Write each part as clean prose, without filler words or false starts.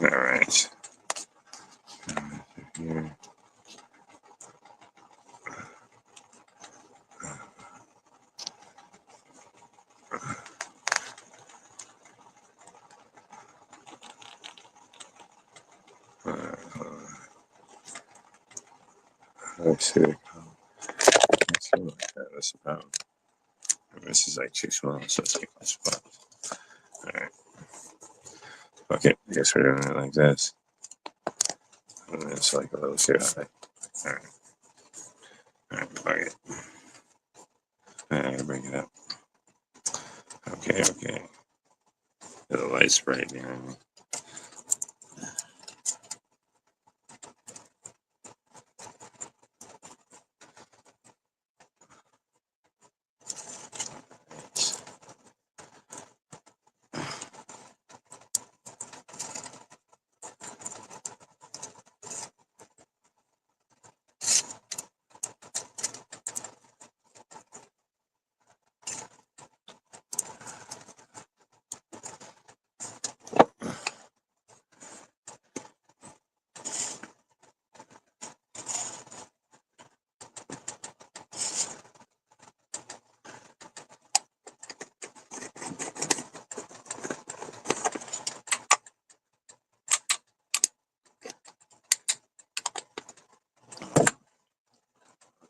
All right. Here. Let's see. Let's see what that's about. This is like too small, so it's like my spot. All right. Okay, I guess we're doing it like this. And it's like a little too high. All right. All right, fuck it. I gotta bring it up. Okay, okay. There's a light spray behind me.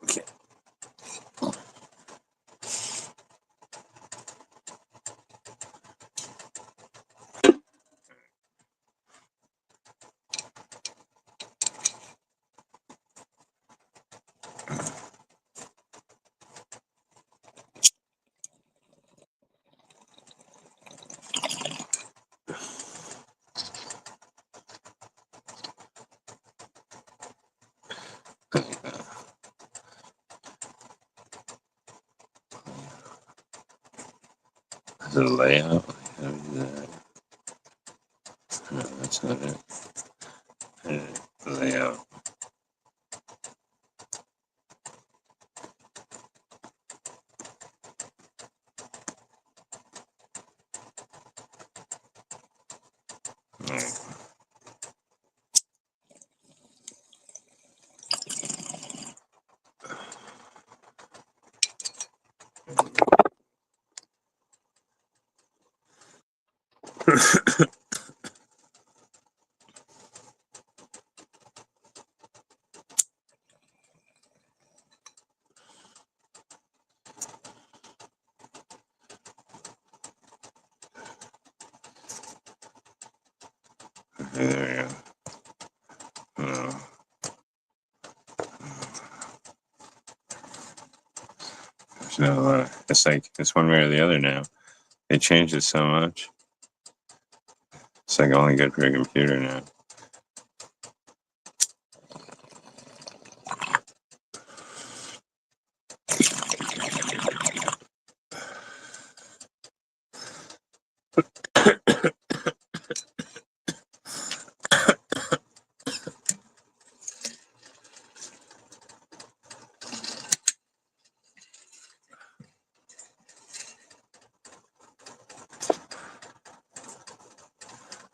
Okay. The layout. How do you do that? No, that's not it. Layout. All right. There we go. No. There's no, it's like it's one way or the other now. They changed it so much. It's like only good for a computer now.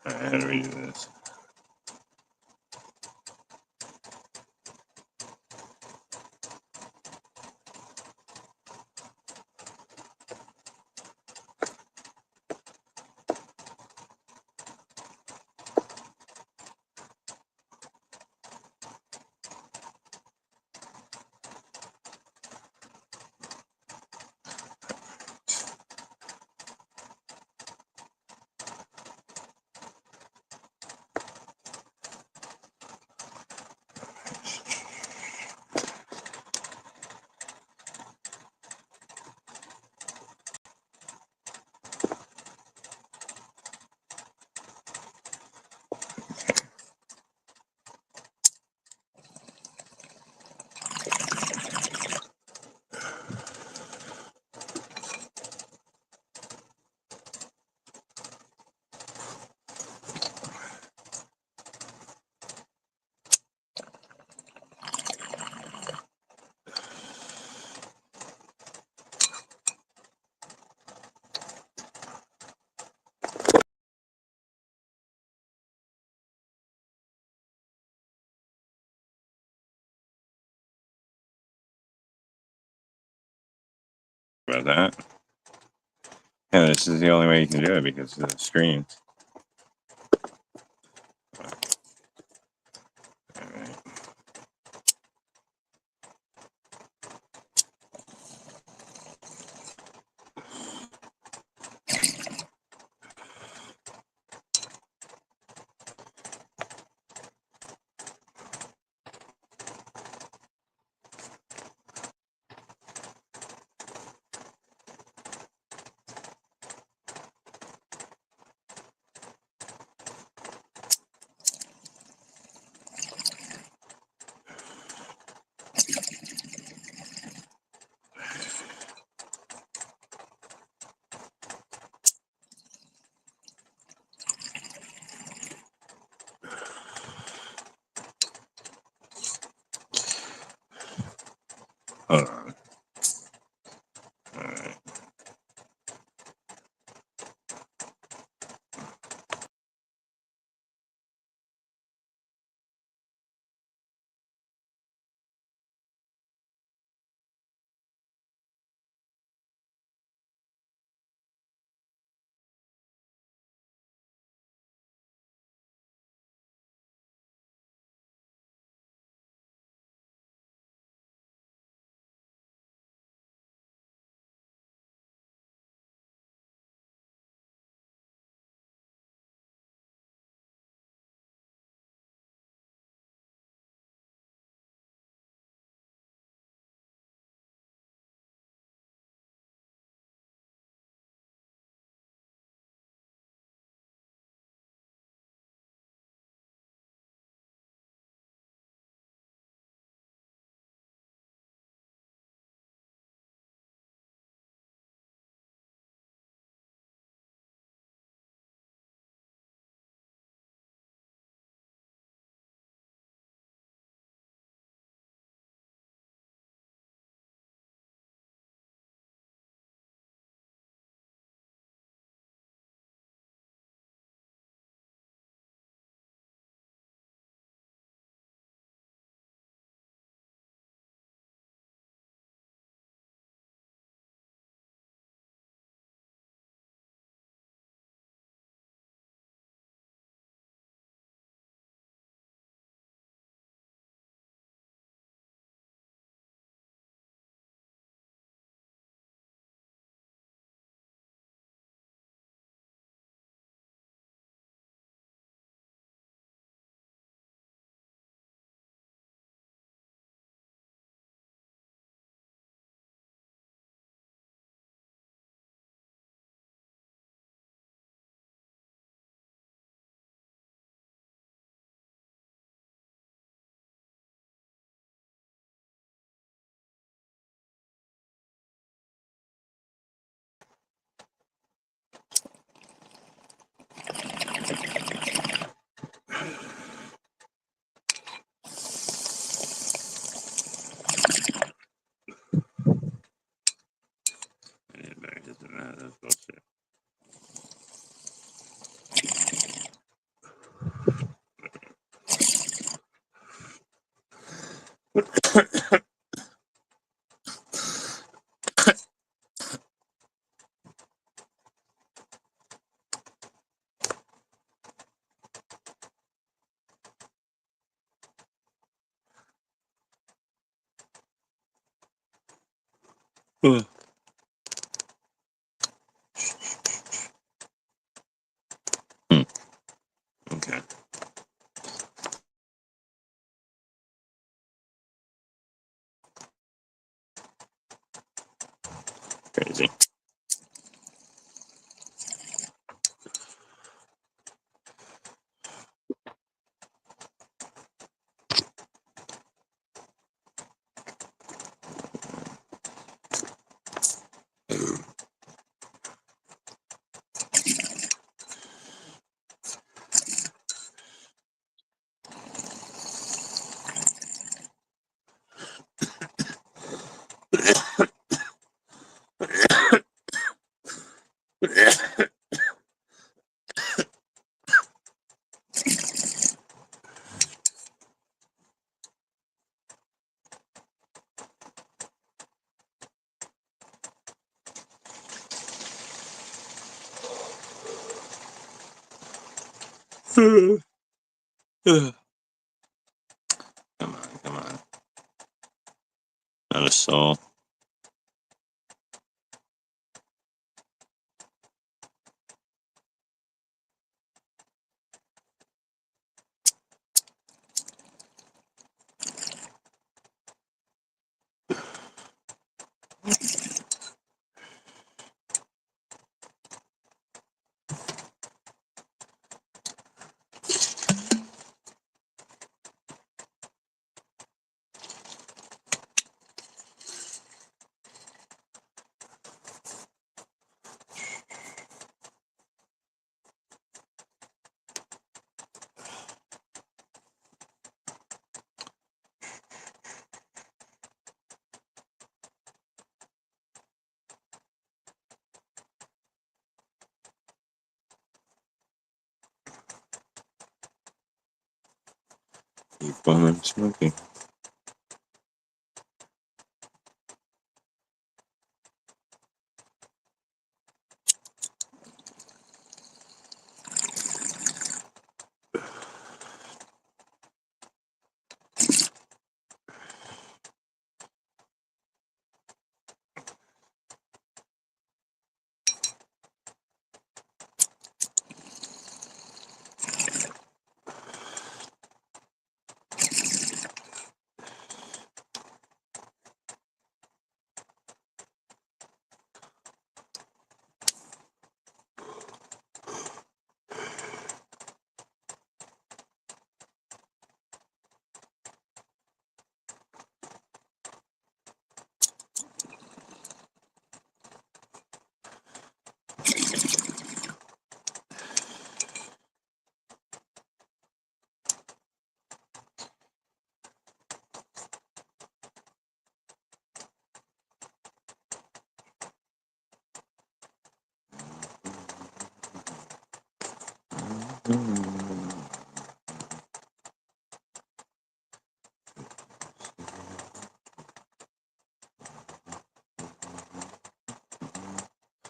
All right, how do we do this? About that. Yeah, this is the only way you can do it because of the screen. All right. Hold on. All right. Back to the math. That's bullshit. Hmm. Okay. Crazy. Come on, come on. Not a soul. Keep on smoking.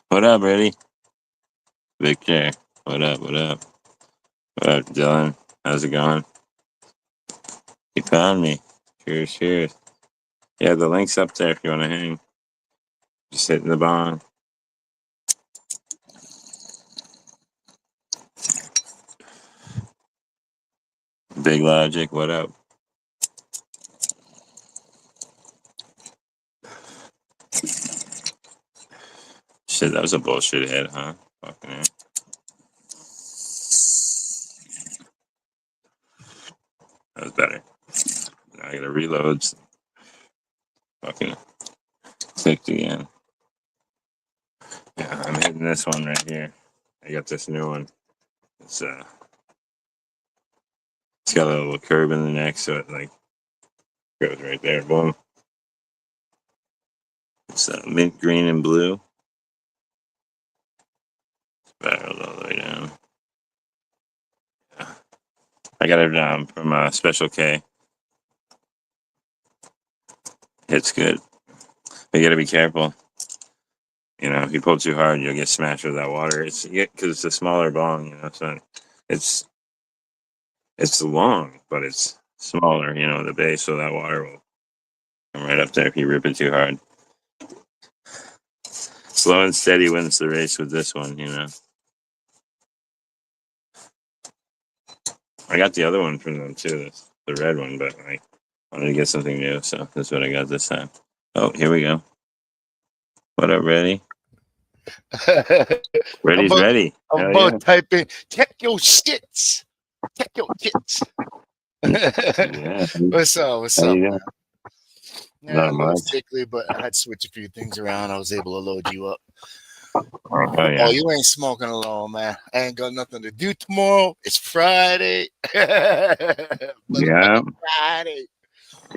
What up, Reddy? Victor. What up? What up? What up, Dylan? How's it going? You found me. Cheers, cheers. Yeah, the link's up there if you want to hang. Just hitting the bong. Big Logic, what up? Shit, that was a bullshit hit, huh? Fucking hell. That was better. Now I gotta reload. Fucking clicked again. Yeah, I'm hitting this one right here. I got this new one. It's got a little curve in the neck, so it like goes right there. Boom. It's mint green and blue. Barreled all the way down. Yeah. I got it from Special K. It's good. You gotta be careful. You know, if you pull too hard, you'll get smashed with that water. It's because it's a smaller bong. You know, so it's long, but it's smaller. You know, the base, so that water will come right up there if you rip it too hard. Slow and steady wins the race with this one. You know, I got the other one from them too, the red one, but I wanted to get something new, so that's what I got this time. Oh, here we go. What up, Reddy? Reddy's ready. I'm about typing, check your shits. Check your tits. Yeah. What's up? What's How up, you man? doing? Yeah, Not a little much. sickly, but I had to switch a few things around. I was able to load you up. Oh, yeah. Oh, you ain't smoking alone, man. I ain't got nothing to do tomorrow. It's Friday. Yeah. Friday.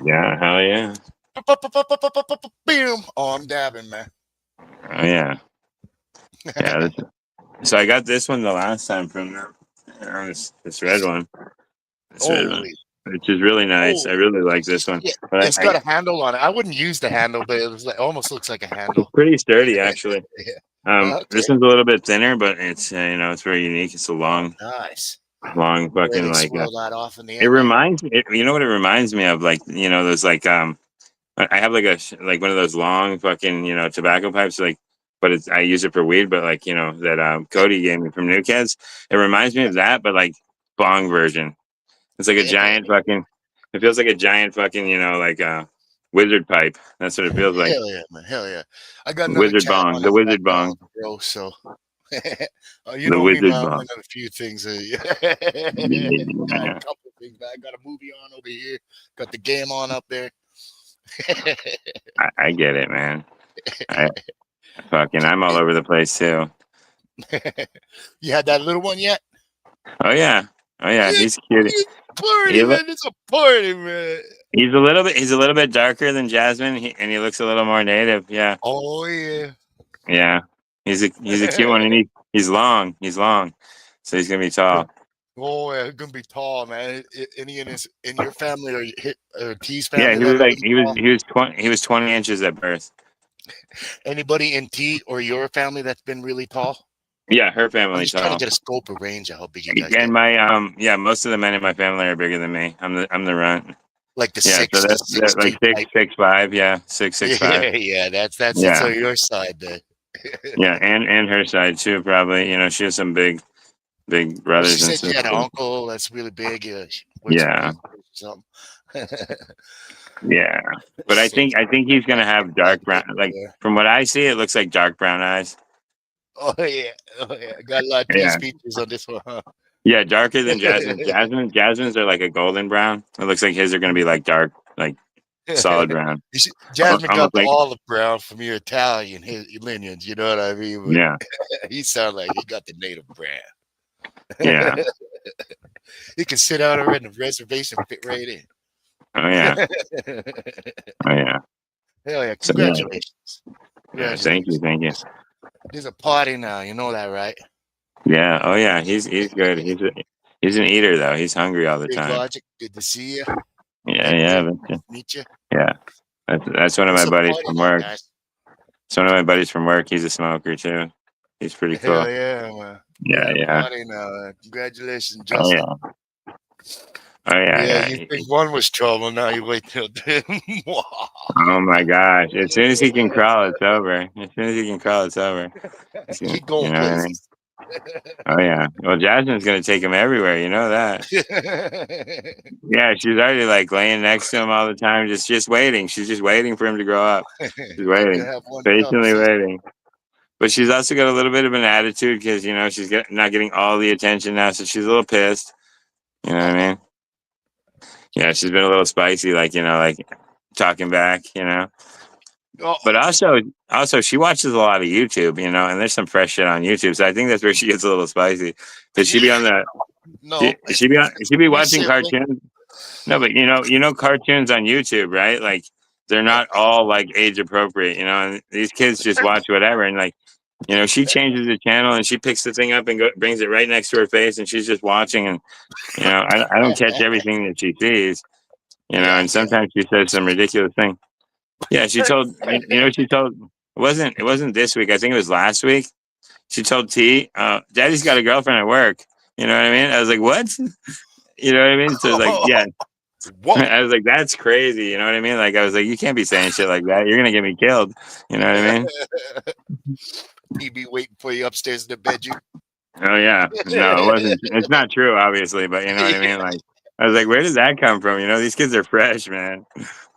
Yeah, hell yeah. Boom. Oh, I'm dabbing, man. Oh, yeah. Yeah. So I got this one the last time from them. You know, this red one. This red one. Holy. Which is really nice. I really like this one. Yeah, But it's got a handle on it. I wouldn't use the handle, but it was like almost looks like a handle. It's pretty sturdy, actually. Yeah. Okay. This one's a little bit thinner, but it's you know, it's very unique. It's a long. Nice. long where fucking they like. swirl that off in the It end there. reminds me. You know what it reminds me of? Like those like I have like like one of those long fucking tobacco pipes like. But I use it for weed, but like that Cody gave me from New Kids. It reminds me of that, but like bong version. It's like a giant fucking. It feels like a giant fucking like wizard pipe. That's what it feels like. Hell yeah, man. Hell yeah. I got another Wizard chat bong, on the in the wizard bong, background, bro. So you the know me, wizard man. I'm bong. into a few things. Got a Yeah, couple of things, man. I got a movie on over here. Got the game on up there. I get it, man. I I'm all over the place too. You had that little one yet? Oh yeah, oh yeah. He's cute. Party, He look, man. It's a party, man. he's a little bit darker than Jasmine, and he looks a little more native. Yeah, Oh yeah. yeah. He's a cute one, and he's long. He's long, so he's gonna be tall. Oh yeah, gonna be tall, man. Any in your family or T's Yeah, family he that was are like really tall? he was 20 inches at birth. Anybody in T or your family that's been really tall? Yeah, her I'm family just trying to tall. get a scope of range of how big you guys And get. my yeah, most of the men in my family are bigger than me. I'm the runt. Like the Yeah, so six they're like two type. 6'5", yeah, 6'5". Yeah. That's Yeah, on your side there. yeah, and her side too, probably. She has some big Well, she brothers and said you had an sisters. uncle that's really big. She works for Yeah, Pizza or something. yeah. But I think he's gonna have dark brown. Like from what I see, it looks like dark brown eyes. Oh yeah, oh yeah. Got a lot of T's Yeah, features on this one, huh? yeah, darker than Jasmine. Jasmine's are like a golden brown. It looks like his are gonna be like dark, like solid brown. Jasmine got Almost the like olive brown from your Italian lineage. You know what I mean? yeah, But he sounded like he got the native brand. yeah. He can sit out there in the reservation, fit right in. Oh yeah, oh yeah. Hell yeah! So yeah, Congratulations. yeah. Thank you, Congratulations. thank you. There's a party now. You know that, right? Yeah. Oh yeah. He's good. He's an eater though. He's hungry all the Big time. Logic. Good to see you. Yeah. Meet Yeah. you. But, Meet you. yeah. That's one of my It's a buddies party from now, work. guys. It's one of my buddies from work. He's a smoker too. He's pretty cool. Hell yeah, man. Yeah. Yeah, Yeah. party now. Congratulations, Oh Justin. yeah. Oh yeah. Yeah, Yeah. you think one was trouble, now you wait till two. Oh my gosh. As soon as he can crawl, it's over. As soon as he can crawl, it's over. Keep You going know what I mean? places. Oh yeah. Well, Jasmine's gonna take him everywhere. You know that. Yeah, she's already like laying next to him all the time, just waiting. She's just waiting for him to grow up. She's Like to waiting, have one cup, patiently sis. waiting. But she's also got a little bit of an attitude because she's not getting all the attention now, so she's a little pissed. You know what I mean? Yeah, she's been a little spicy, like like talking back. Oh, But also she watches a lot of YouTube, and there's some fresh shit on YouTube. So I think that's where she gets a little spicy. Because she be on the no. she be My watching sibling. cartoons. No, but cartoons on YouTube, right? Like they're not all like age appropriate, and these kids just watch whatever, and like she changes the channel and she picks the thing up and brings it right next to her face, and she's just watching, and I don't catch everything that she sees, Yeah, and sometimes she says some ridiculous thing. Yeah, she told she told it wasn't this week. I think it was last week. She told T, "Daddy's got a girlfriend at work." You know what I mean? I was like, "What?" You know what I mean? So it's like, yeah. Whoa. I was like, "That's crazy." You know what I mean? Like I was like, "You can't be saying shit like that. You're gonna get me killed." You know what I mean? He be waiting for you upstairs in the bedroom. Oh yeah. No, it wasn't. It's not true, obviously, but you know what I mean? Like I was like, "Where does that come from?" These kids are fresh, man.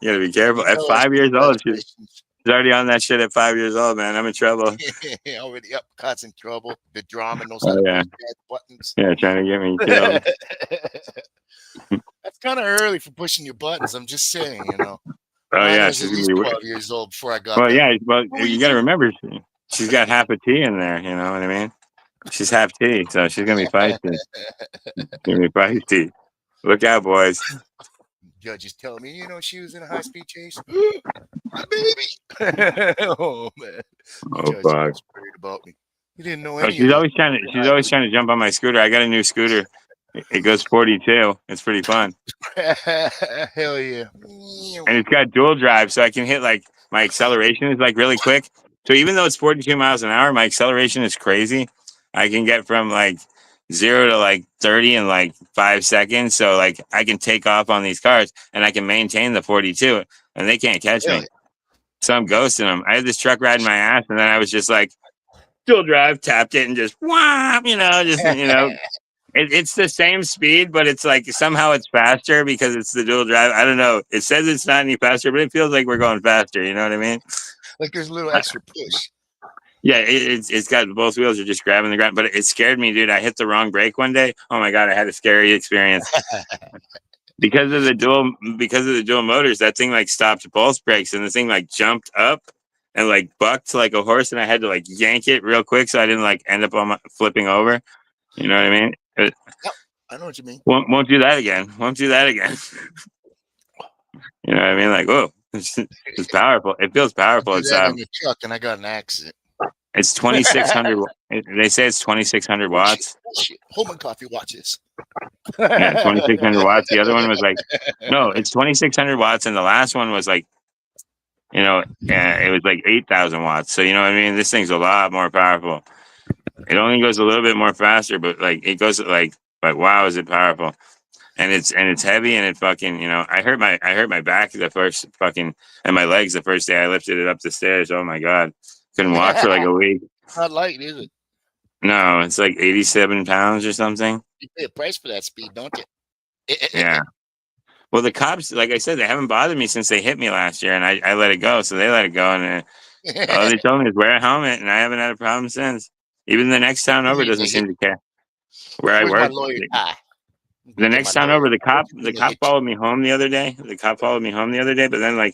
You gotta be careful. At Tell us 5 years old, she's congratulations. already on that shit at 5 years old, man. I'm in trouble. Already up, caught in trouble. The drama knows how Oh to yeah. push bad buttons. Yeah, trying to get me killed. That's kind of early for pushing your buttons. I'm just saying, Oh Mine yeah, was she's at gonna least be. 12 years old before I got Well, that. yeah. Well, What were you you got to doing? remember, she's got half a T in there. You know what I mean? She's half T, so she's gonna be feisty. Gonna be feisty. Look out, boys. Judge is telling me, she was in a high-speed chase. My baby. Oh man, Oh Judge fuck. was worried about me. He didn't know Oh, any she's of always trying to. She's always trying to jump on my scooter. I got a new scooter. It goes 42. It's pretty fun, this. Hell yeah. and it's got dual drive, so I can hit like my acceleration is like really quick. So even though it's 42 miles an hour, my acceleration is crazy. I can get from like 0 to like 30 in like 5 seconds. So like I can take off on these cars and I can maintain the 42 and they can't catch me. Really? So I'm ghosting them. I had this truck riding my ass and then I was just like, dual drive, tapped it and just, whop, it's the same speed, but it's like somehow it's faster because it's the dual drive. I don't know. It says it's not any faster, but it feels like we're going faster. You know what I mean? Like there's a little extra push. Yeah, it's got both wheels are just grabbing the ground, but it scared me, dude. I hit the wrong brake one day. Oh my god, I had a scary experience because of the dual motors. That thing like stopped both brakes, and the thing like jumped up and like bucked like a horse, and I had to like yank it real quick so I didn't like end up on flipping over. You know what I mean? I know what you mean. Won't do that again. Won't do that again. You know what I mean? Like, whoa, it's powerful. It feels powerful. I did that in the truck, and I got an accident. It's 2,600. They say it's 2,600 watts. Shit. Holman Coffee watches. Yeah, 2,600 watts. The other one was like, no, it's 2,600 watts, and the last one was like, it was like 8,000 watts. So you know what I mean? This thing's a lot more powerful. It only goes a little bit more faster, but like it goes like wow, is it powerful? And it's heavy, and it fucking I hurt my back the first fucking and my legs the first day I lifted it up the stairs. Oh my god, couldn't walk for like a week. Not light, is it? No, it's like 87 pounds or something. You pay a price for that speed, don't you? Yeah. Well, the cops, like I said, they haven't bothered me since they hit me last year, and I let it go, so they let it go, and all they told me is wear a helmet, and I haven't had a problem since. Even the next town over doesn't seem to care. Where I work, the next town over, the cop followed me home the other day. But then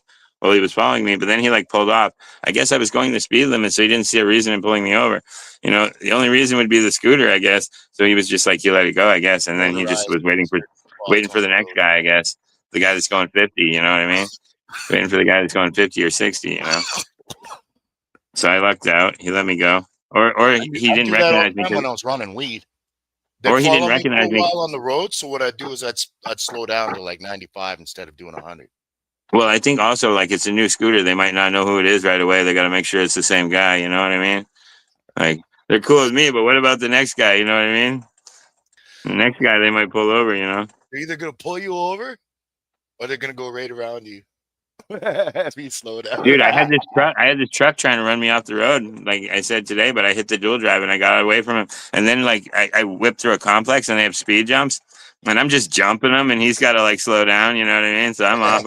he was following me, but then he like pulled off. I guess I was going the speed limit, so he didn't see a reason in pulling me over. The only reason would be the scooter, I guess. So he was just like, he let it go, I guess, and then he just was waiting for the next guy, I guess, the guy that's going 50. You know what I mean? Waiting for the guy that's going 50 or 60. So I lucked out. He let me go, or he didn't recognize me when I was running weed. Or he didn't recognize me while on the road. So what I'd do is I'd slow down to like 95 instead of doing 100. Well, I think also like it's a new scooter. They might not know who it is right away. They got to make sure it's the same guy. You know what I mean? Like they're cool with me, but what about the next guy? You know what I mean? The next guy they might pull over. They're either gonna pull you over, or they're gonna go right around you. If you slow down, dude. I had this truck trying to run me off the road, like I said today, but I hit the dual drive and I got away from him. And then like I whipped through a complex and they have speed jumps, and I'm just jumping them, and he's got to like slow down. You know what I mean? So I'm off.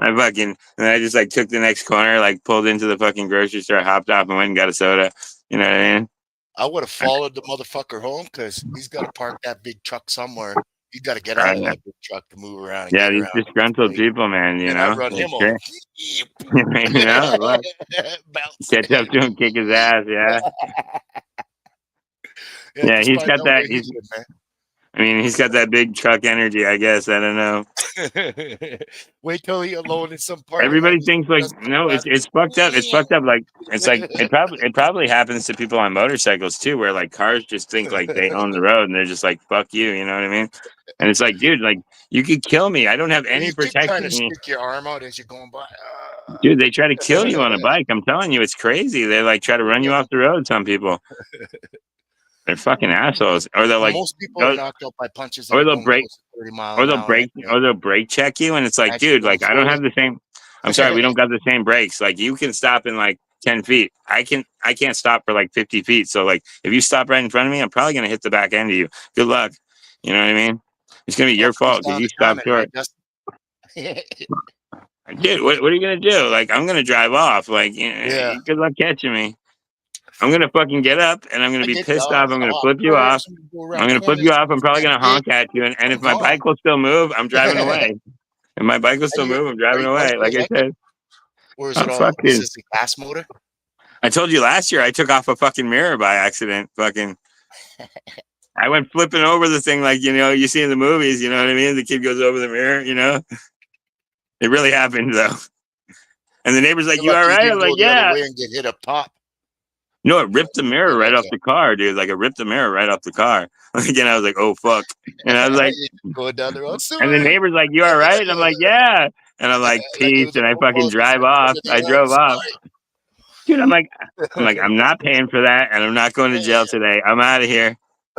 And I just like took the next corner, like pulled into the fucking grocery store, hopped off, and went and got a soda. You know what I mean? I would have followed the motherfucker home because he's got to park that big truck somewhere. You got to get out of that big truck to move around. Yeah, these disgruntled people, man. I run him over. Catch up to him, kick his ass. Yeah. Yeah, he's got that. He's got that big truck energy, I guess. I don't know. Wait till he alone in some part. Everybody thinks like, no, it's fucked up. It's fucked up. Like it probably happens to people on motorcycles too, where like cars just think like they own the road and they're just like, fuck you. You know what I mean? And it's like, dude, like you could kill me. I don't have any protection. Trying to stick your arm out as you're going by. Dude, they try to kill you on a bike. I'm telling you, it's crazy. They like try to run you off the road. Some people. They're fucking assholes, or they're like most people are knocked out by punches, or they'll break, or they'll brake check you, and it's like, dude, like I don't have the same. I'm sorry, we don't got the same brakes. Like you can stop in like 10 feet. I can't stop for like 50 feet. So like if you stop right in front of me, I'm probably gonna hit the back end of you. Good luck. You know what I mean? It's gonna be your fault because you stopped short. Dude, what are you gonna do? Like I'm gonna drive off. Like good luck catching me. I'm going to fucking get up and I'm going to be pissed off. I'm going to flip you off. I'm going to flip you off. I'm probably going to honk at you. And if my bike will still move, I'm driving away. If my bike will still move, I'm driving away. Like I said. Or is it all is the gas motor? I told you last year I took off a fucking mirror by accident. Fucking. I went flipping over the thing like, you see in the movies, you know what I mean? The kid goes over the mirror, It really happened though. And the neighbor's like, you all right? I'm like, yeah. And get hit up top. No, it ripped the mirror right off the car, dude. Like it ripped the mirror right off the car. Again, I was like, "Oh fuck!" And I was like, "Going down the road." And the neighbor's like, "You all right?" And I'm like, "Yeah." And I'm like, "Peace." And I fucking drive off. I drove off, dude. I'm like, I'm not paying for that, and I'm not going to jail today. I'm out of here.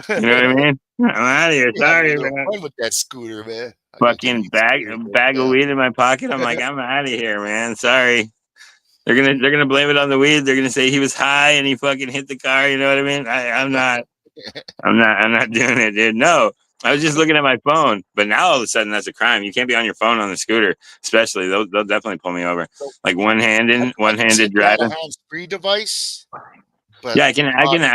You know what I mean? I'm out of here. You're having a Sorry, little man. fun with that scooter, man. I got your Fucking new bag scooter a going bag of down. weed in my pocket. I'm like, I'm out of here, man. Sorry. They're gonna blame it on the weed. They're gonna say he was high and he fucking hit the car. You know what I mean? I'm not doing it, dude. No, I was just looking at my phone. But now all of a sudden that's a crime. You can't be on your phone on the scooter, especially. They'll definitely pull me over. So Like I can see one-handed if you had a driving. hands-free device, but Yeah, I can not I while can you're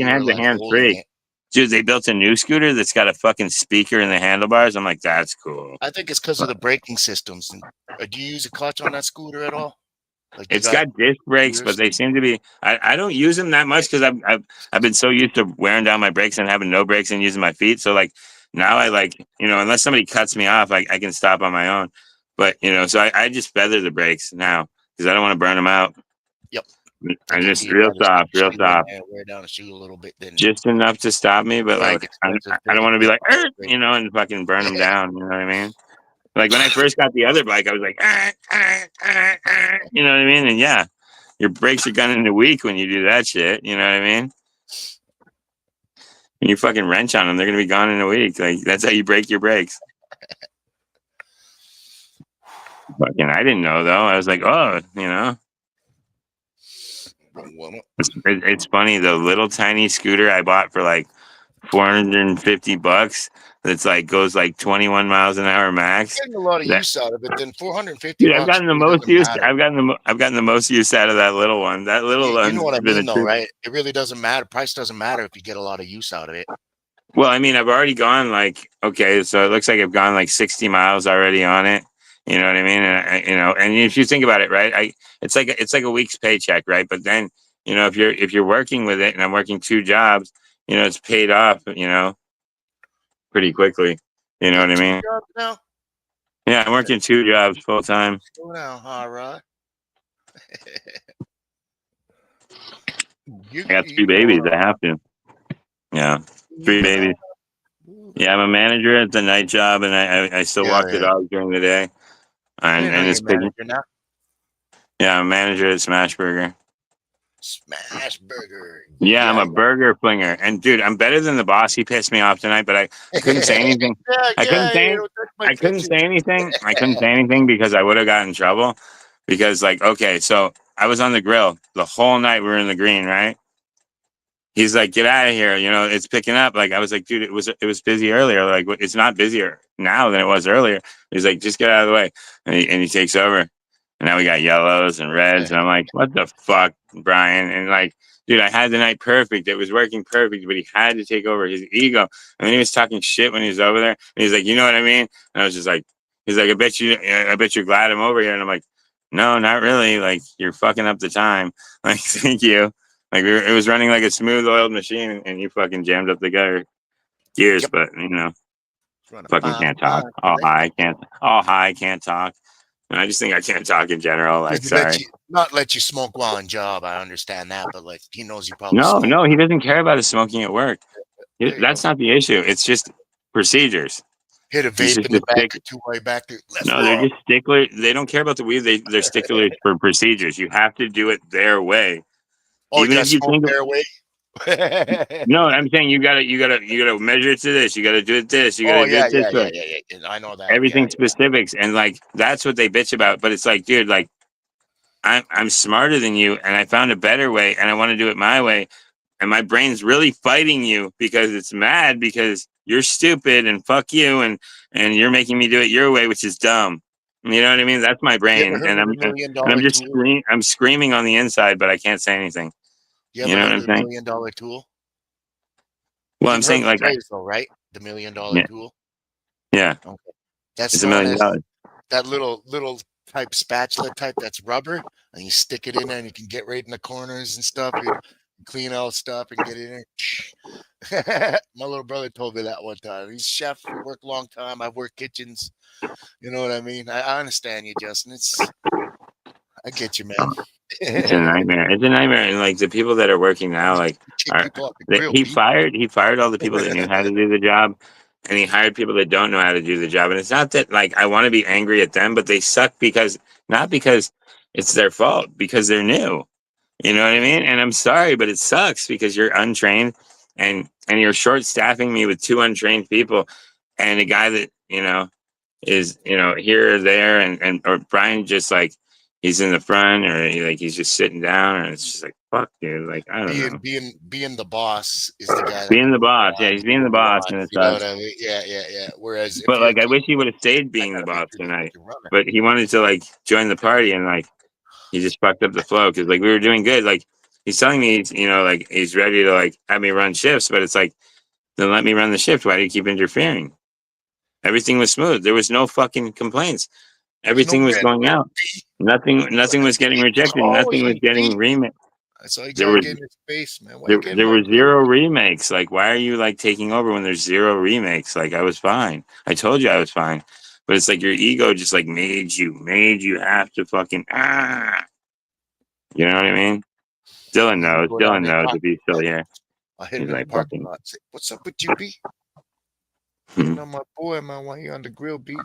have the like hands holding free. it. Dude, they built a new scooter that's got a fucking speaker in the handlebars. I'm like, that's cool. I think it's because of the braking systems. And, do you use a clutch on that scooter at all? Like you It's got got disc brakes, gears? but they seem to be. I don't use them that much because I've been so used to wearing down my brakes and having no brakes and using my feet. So like now I like unless somebody cuts me off, I can stop on my own. But so I just feather the brakes now because I don't want to burn them out. Yep. I I'm think just you'd rather stop the real shoe in soft, and wear down the shoe a little bit than just enough to stop me. But hella like expensive I don't want to be 30 like, brake. and fucking burn them down. You know what I mean? Like when I first got the other bike, I was like, you know what I mean? And yeah, your brakes are gonna weak when you do that shit. You know what I mean? When you fucking wrench on them, they're gonna be gone in a week. Like that's how you break your brakes. Fucking, I didn't know though. I was like, Well, it's funny. The little tiny scooter I bought for like $450. That's like goes like 21 miles an hour max. getting a lot of That use out of it. Then 450 dude, I've bucks gotten the really most doesn't use. matter. I've gotten the most use out of that little one. That little You know one's what I been a mean, though, trip. right? It really doesn't matter. Price doesn't matter if you get a lot of use out of it. Well, I mean, I've already gone like, okay, so it looks like I've gone like 60 miles already on it. You know what I mean? And if you think about it, right, it's like a week's paycheck, right? But then, if you're working with it, and I'm working two jobs, it's paid off, pretty quickly. You know You what have I two mean? jobs now? Yeah, I'm working two jobs full time. Slow down, huh, Rod? I got three babies. I have to. Yeah, three babies. Yeah, I'm a manager at the night job, and I still Yeah, walk the yeah. dogs during the day. I didn't know And you're it's a picking. manager now. Yeah, I'm a manager at Smash Burger. Smash Burger. Yeah, I'm Yeah, a burger flinger. And dude, I'm better than the boss. He pissed me off tonight, but I couldn't say anything. I couldn't say don't touch my I couldn't kitchen. say anything. I couldn't say anything because I would have gotten in trouble. Because like, okay, so I was on the grill the whole night. We were in the green, right? He's like, get out of here. It's picking up. Like I was like, dude, it was busy earlier. Like it's not busier now than it was earlier. He's like, just get out of the way. And he takes over. And now we got yellows and reds. And I'm like, what the fuck, Brian? And like, dude, I had the night perfect. It was working perfect, but he had to take over his ego. And then he was talking shit when he was over there. And he's like, you know what I mean? And I was just like, he's like, I bet you're glad I'm over here. And I'm like, no, not really. Like you're fucking up the time. Like, thank you. Like it was running like a smooth oiled machine, and you fucking jammed up the gears. Yep. But Run a fucking fine can't talk. line, All right? high, can't talk. And I just think I can't talk in general. Like, Just let sorry. you not let you smoke while on job. I understand that, but like he knows you probably No, smoke. no, he doesn't care about his smoking at work. There you That's go. not the issue. It's just procedures. Hit a He's vape just in the a back stick. or two-way back there. Let's No, they're roll. just stickler. They don't care about the weed. They're sticklers for procedures. You have to do it their way. Oh, you Even got if you smoke think their way. no, I'm saying you gotta measure it to this. You gotta do it this. You Oh gotta do yeah, it this yeah, yeah, way. yeah, yeah. I know that. Yeah, Everything specifics, and like that's what they bitch about. But it's like, dude, like I'm smarter than you, and I found a better way, and I want to do it my way. And my brain's really fighting you because it's mad because you're stupid and fuck you, and you're making me do it your way, which is dumb. You know what I mean? That's my You ever brain, heard and of the million I'm dollar just tool? I'm screaming on the inside, but I can't say anything. You You ever know what heard I'm of the saying? $1 million tool? Well, I'm You've heard saying the like, phrase though, right? The $1 million yeah, tool. yeah, Okay. That's it's a known million as dollars. that little type spatula type that's rubber, and you stick it in there, and you can get right in the corners and stuff. You clean out stuff and get in there. My little brother told me that one time. He's a chef. He worked a long time. I've worked kitchens. You know what I mean? I understand you, Justin. I get you, man. It's a nightmare. It's a nightmare, and like the people that are working now, like Kick are people off the grill, he Pete. fired all the people that knew how to do the job, and he hired people that don't know how to do the job. And it's not that like I want to be angry at them, but they suck because not because it's their fault, because they're new. You know what I mean? And I'm sorry, but it sucks because you're untrained and you're short staffing me with 2 untrained people, and a guy that is here or there, and or Brian just like he's in the front, or he's just sitting down, and it's just like fuck, dude. Like I don't know. Being the boss is the guy that Being the moves boss, yeah, around he's and being the moves boss, on. and it You know what sucks. I mean? Yeah. Whereas if But you're like, I the wish he would have stayed I being the gotta make boss sure the tonight. fucking runner. But he wanted to like join the party, and like he just fucked up the flow because like we were doing good. Like he's telling me, like he's ready to like have me run shifts, but it's like then let me run the shift. Why do you keep interfering? Everything was smooth. There was no fucking complaints. There's no Everything was red. going out. Nothing was getting rejected. Oh, Nothing was you getting beat. remake. That's all you There gotta was get in his face, man. Why you there, getting there my were girl? 0 remakes. Like, why are you like taking over when there's 0 remakes? Like, I was fine. I told you I was fine. But it's like your ego just like made you have to fucking You know what I mean? Dylan I'm gonna knows. go down Dylan there and knows talk if he's to still him. here. I'll hit He's him in the like parking fucking. lot. Say, "What's up with you, B? Hitting on my boy, man. Why you on the grill, B?"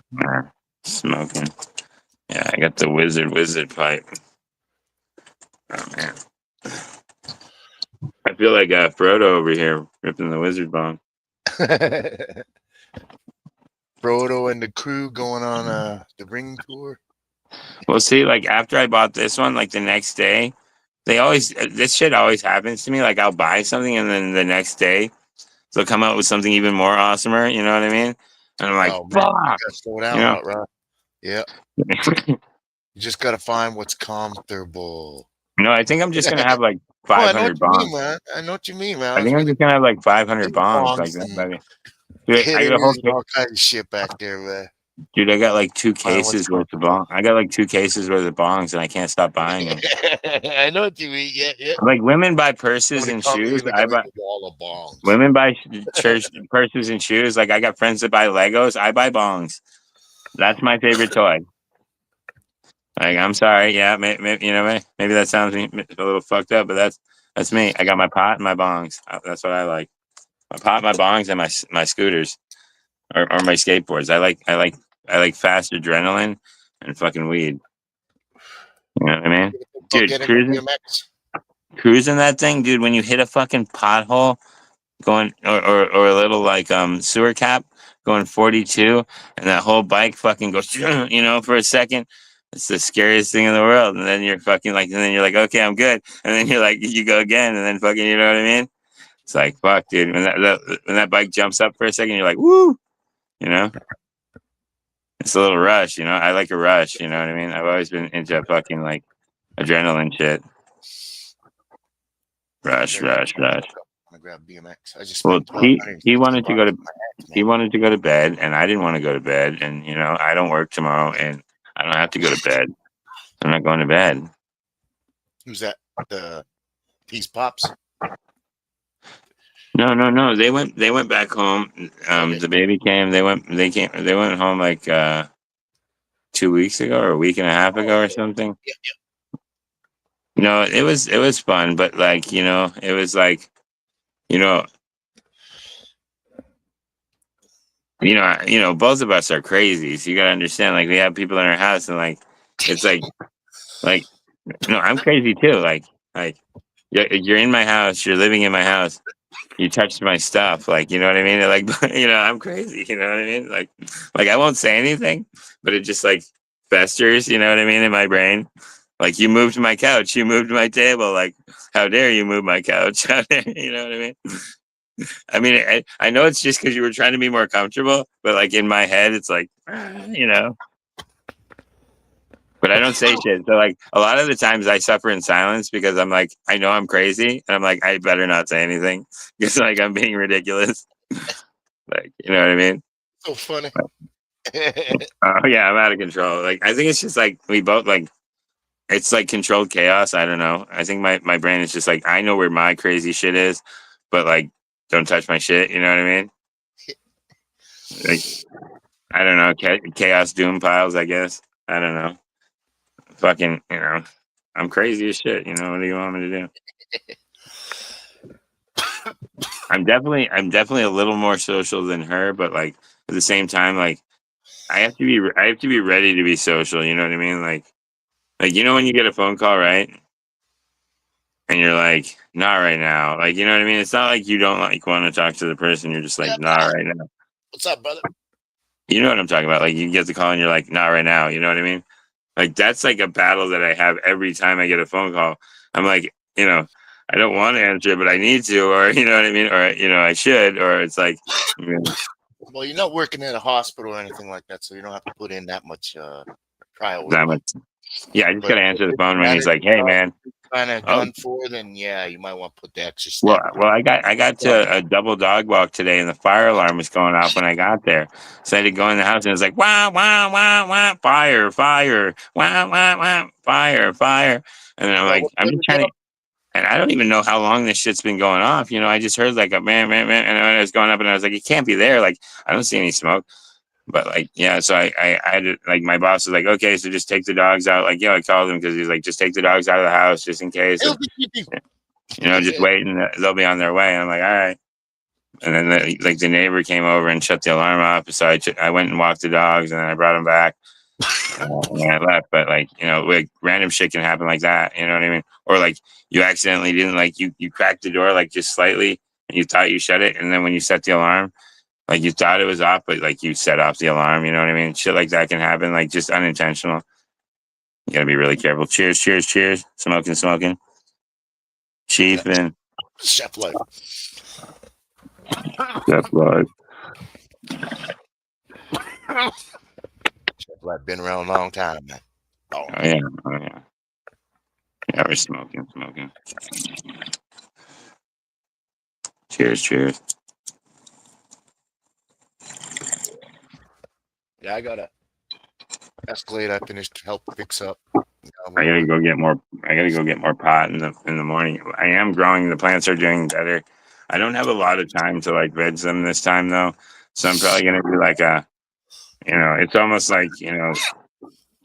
Smoking. Yeah, I got the wizard pipe. Oh man, I feel like Frodo over here ripping the wizard bong. Frodo and the crew going on the ring tour. Well, see, like after I bought this one, like the next day, they always this shit always happens to me. Like I'll buy something and then the next day they'll come out with something even more awesomer. You know what I mean? And I'm like, Oh man, you fuck. gotta slow You down, know. Hot Rod. Yeah, you just gotta find what's comfortable. No, I think I'm just gonna have like Oh, I know what 500 you mean, bongs. man. I know what you mean, man. I I was think I'm really just gonna have like 500 big bongs. Like bongs that, and baby. Dude, I hitters got a whole and all kinds of shit back there, man. dude. I got like 2 Find what's cases worth of comfortable. bongs. I got like 2 cases worth of bongs, and I can't stop buying them. I know what you mean. Yeah. Like women buy purses When it and comes, shoes. you're I gonna buy be all the bongs. women buy church purses and shoes. Like I got friends that buy Legos. I buy bongs. That's my favorite toy. Like I'm sorry, yeah, maybe that sounds a little fucked up, but that's me. I got my pot and my bongs. That's what I like. My pot, my bongs, and my scooters or my skateboards. I like fast adrenaline and fucking weed. You know what I mean, Go dude? get into Cruising, BMX. cruising that thing, dude. When you hit a fucking pothole, going or a little like sewer cap going 42, and that whole bike fucking goes for a second. It's the scariest thing in the world. And then you're fucking like, and then you're like, okay, I'm good. And then you're like, you go again, and then fucking, you know what I mean? It's like fuck, dude. When that bike jumps up for a second, you're like, woo, you know. It's a little rush, I like a rush, you know what I mean? I've always been into fucking like adrenaline shit. Rush, rush, rush. I'm gonna grab BMX. I just Well, spent he wanted to go to he man. wanted to go to bed, and I didn't want to go to bed, and I don't work tomorrow, and I don't have to go to bed. I'm not going to bed. Who's that? The Peace Pops. No. They went back home. Okay. The baby came. They went home like 2 weeks ago or a week and a half ago or something. Yeah. No, it was fun, but like it was like you know both of us are crazy. So you gotta understand, like we have people in our house, and like it's like I'm crazy too. Like you're in my house, you're living in my house, you touched my stuff, like you know what I mean. Like I'm crazy. You know what I mean. Like I won't say anything, but it just like festers. You know what I mean in my brain. Like you moved my couch, you moved my table. Like how dare you move my couch? How dare you know what I mean? I mean, I know it's just because you were trying to be more comfortable, but like in my head, it's like, But I don't say shit. So like a lot of the times I suffer in silence because I'm like, I know I'm crazy, and I'm like, I better not say anything because like I'm being ridiculous. Like, you know what I mean? So funny. Oh yeah, I'm out of control. Like I think it's just like we both like it's like controlled chaos. I don't know. I think my brain is just like I know where my crazy shit is, but like don't touch my shit. You know what I mean? Like I don't know. Chaos doom piles. I guess I don't know. Fucking I'm crazy as shit. What do you want me to do? I'm definitely a little more social than her, but like at the same time, like I have to be ready to be social. You know what I mean? Like when you get a phone call, right? and you're like, not right now. Like, you know what I mean? It's not like you don't like want to talk to the person. You're just like, Yeah, not right now. what's up, brother? You know what I'm talking about? Like, you get the call and you're like, not right now. You know what I mean? Like, that's like a battle that I have every time I get a phone call. I'm like, I don't want to answer it, but I need to, or you know what I mean, or I should, or it's like, Well, you're not working at a hospital or anything like that, so you don't have to put in that much trial work. that much. Yeah, I just But gotta if answer the it's phone when he's matters like, "Hey, of man." kind of Oh, gun for, then yeah, you might want to put the extra well, step. I got to a double dog walk today, and the fire alarm was going off when I got there. So I had to go in the house, and it was like, "Wow, wow, wow, wow, fire, fire, wow, wow, wow, fire, fire." And then I'm Well, like, what I'm time just is trying it to, and I don't even know how long this shit's been going off. I just heard like a man, man, man, and I was going up, and I was like, it can't be there. Like, I don't see any smoke. But like, yeah, so I had to, like, my boss was like, okay, so just take the dogs out. Like, yeah, I called him because he's like, just take the dogs out of the house just in case. And, just wait and they'll be on their way. And I'm like, all right. And then the neighbor came over and shut the alarm off. So I went and walked the dogs and then I brought them back and I left. But like, like random shit can happen like that. You know what I mean? Or like you accidentally didn't like you cracked the door like just slightly and you thought you shut it. And then when you set the alarm, like you thought it was off, but like you set off the alarm. You know what I mean? Shit like that can happen, like just unintentional. You gotta be really careful. Cheers, cheers, cheers. Smoking, smoking. Yeah, Chief and chef life. Jeff Lodge. Chef life been around a long time, man. Oh, Oh yeah, oh yeah. Yeah, we're smoking, smoking. Cheers, cheers. yeah, I got a Escalade. I finished help fix up. I gotta go get more. I gotta go get more pot in the morning. I am growing. The plants are doing better. I don't have a lot of time to like veg them this time though, so I'm probably gonna do like it's almost like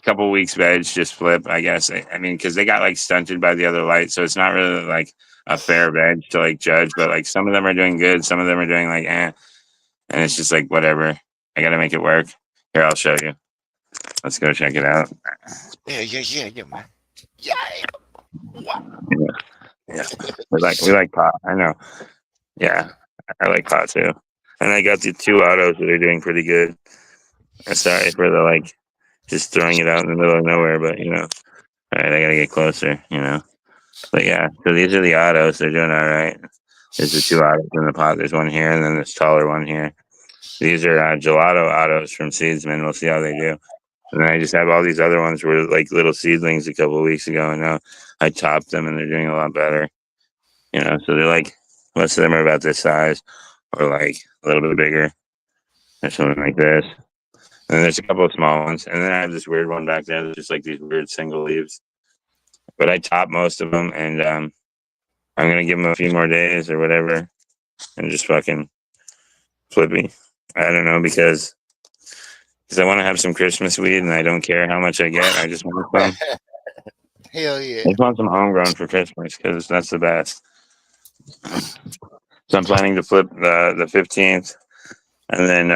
couple weeks veg just flip, I guess. I mean, because they got like stunted by the other light, so it's not really like a fair veg to like judge. But like some of them are doing good, some of them are doing like and it's just like whatever. I gotta make it work. Here, I'll show you. Let's go check it out. Yeah, man. Yeah. Wow. Yeah, yeah. We like pot. I know. Yeah, I like pot too. And I got the two autos that are doing pretty good. I'm sorry for the like just throwing it out in the middle of nowhere, but all right, I gotta get closer. But yeah, so these are the autos. They're doing all right. There's the two autos in the pot. There's one here, and then this taller one here. These are gelato autos from Seedsman. We'll see how they do. And then I just have all these other ones were like little seedlings a couple of weeks ago, and now I topped them, and they're doing a lot better. So they're like most of them are about this size, or like a little bit bigger, or something like this. And then there's a couple of small ones, and then I have this weird one back there that's just like these weird single leaves. But I top most of them, and I'm gonna give them a few more days or whatever, and just fucking flippy. I don't know because I want to have some Christmas weed, and I don't care how much I get. I just want some. Hell I yeah. just want some homegrown for Christmas because that's the best. So I'm planning to flip the 15th, and then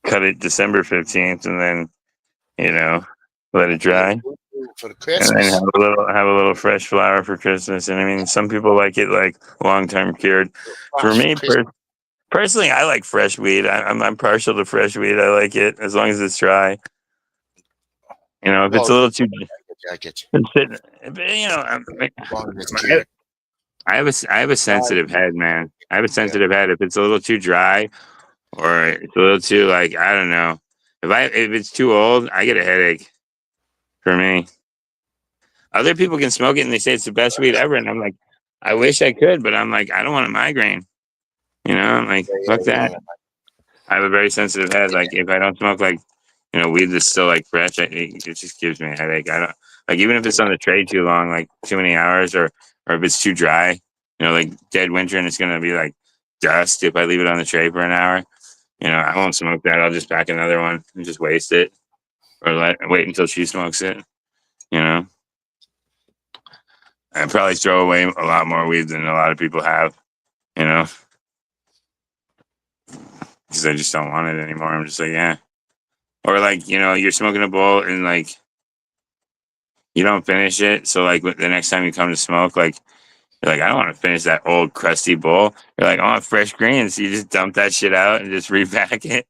cut it December 15th, and then let it Yeah, dry, for the and then Christmas. have a little fresh flower for Christmas. And I mean, some people like it like long term cured. For For me, Christmas. personally, I like fresh weed. I'm partial to fresh weed. I like it as long as it's dry. If it's Well, a little too, I get you. it's As long as it's cured. I have a sensitive head, man. I have a sensitive head. If it's a little too dry or it's a little too like I don't know, if it's too old, I get a headache. For me, other people can smoke it and they say it's the best weed ever, and I'm like, I wish I could, but I'm like, I don't want a migraine. I'm like, fuck You that. want I have a very sensitive head. Like if I don't smoke like weed that's still like fresh, it just gives me a headache. I don't like even if it's on the tray too long, like too many hours, or if it's too dry, like dead winter and it's gonna be like dust if I leave it on the tray for an hour. I won't smoke that. I'll just pack another one and just waste it, or wait until she smokes it. You know, I probably throw away a lot more weed than a lot of people have. You know, because I just don't want it anymore. I'm just like, yeah. Or like, you're smoking a bowl and like you don't finish it. So like the next time you come to smoke, like you're like, I don't want to finish that old crusty bowl. You're like, I want fresh greens. So you just dump that shit out and just repack it.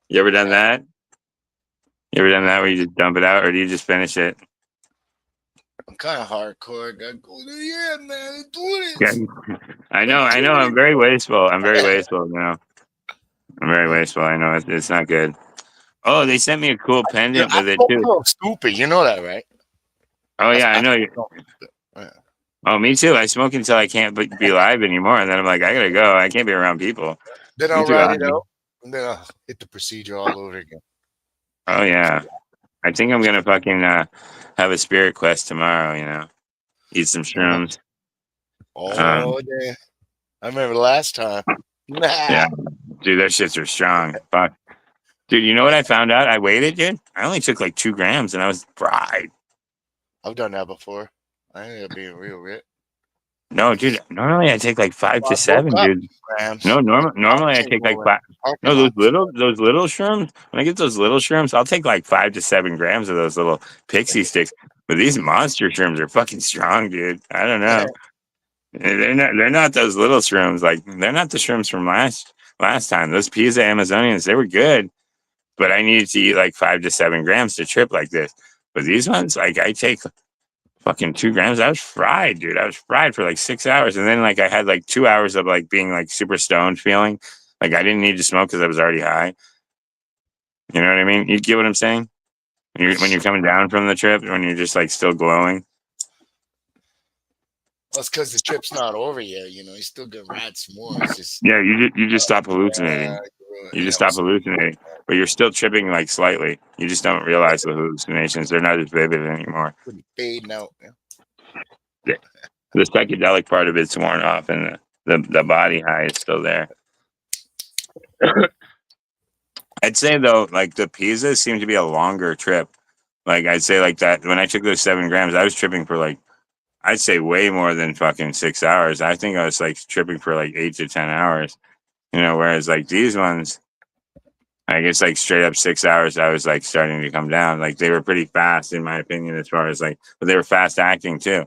You ever done that? You ever done that where you just dump it out, or do you just finish it? I'm kind of hardcore. I go, yeah, man, do Yeah. this. I know. I'm very wasteful. I'm very wasteful now. I'm very wasteful. I know it's not good. Oh, they sent me a cool Yeah, pendant I with it smoke too. real stupid. You know that, right? Oh yeah, I know you. Yeah. Oh, me too. I smoke until I can't be live anymore, and then I'm like, I gotta go. I can't be around people. Then I'm I'll too ride high. it out, and then I'll hit the procedure all over again. Oh yeah, I think I'm gonna fucking have a spirit quest tomorrow. Eat some shrooms. Oh, yeah. I remember last time. Yeah, dude, those shits are strong. Fuck, dude. You know what I found out? I waited, dude. I only took like 2 grams, and I was fried. I've done that before. I ended up being real rich. No, dude. Normally I take like 5 Well, to I broke 7, up dude. grams. No, normally I take like 5. Parking No, lot. those little shrooms. When I get those little shrooms, I'll take like 5 to 7 grams of those little pixie sticks. But these monster shrooms are fucking strong, dude. I don't know. They're not those little shrooms. Like they're not the shrooms from last time. Those Pisa Amazonians, they were good, but I needed to eat like 5 to 7 grams to trip like this. But these ones, like I take fucking 2 grams. I was fried, dude. I was fried for like 6 hours, and then like I had like 2 hours of like being like super stoned feeling. Like I didn't need to smoke because I was already high. You know what I mean? You get what I'm saying? When you're coming down from the trip, when you're just like still glowing. Well, it's because the trip's not over yet. You still gonna ride some more. It's just Yeah, you just stop hallucinating. You just stop hallucinating, but you're still tripping like slightly. You just don't realize the hallucinations. They're not as vivid anymore. fading out. The psychedelic part of it's worn off, and the body high is still there. I'd say though, like the Pisa seemed to be a longer trip. Like I'd say like that when I took those 7 grams, I was tripping for like I'd say way more than fucking 6 hours. I think I was like tripping for like 8 to 10 hours. Whereas like these ones, I guess like straight up 6 hours, I was like starting to come down. Like they were pretty fast in my opinion, as far as like, but they were fast acting too.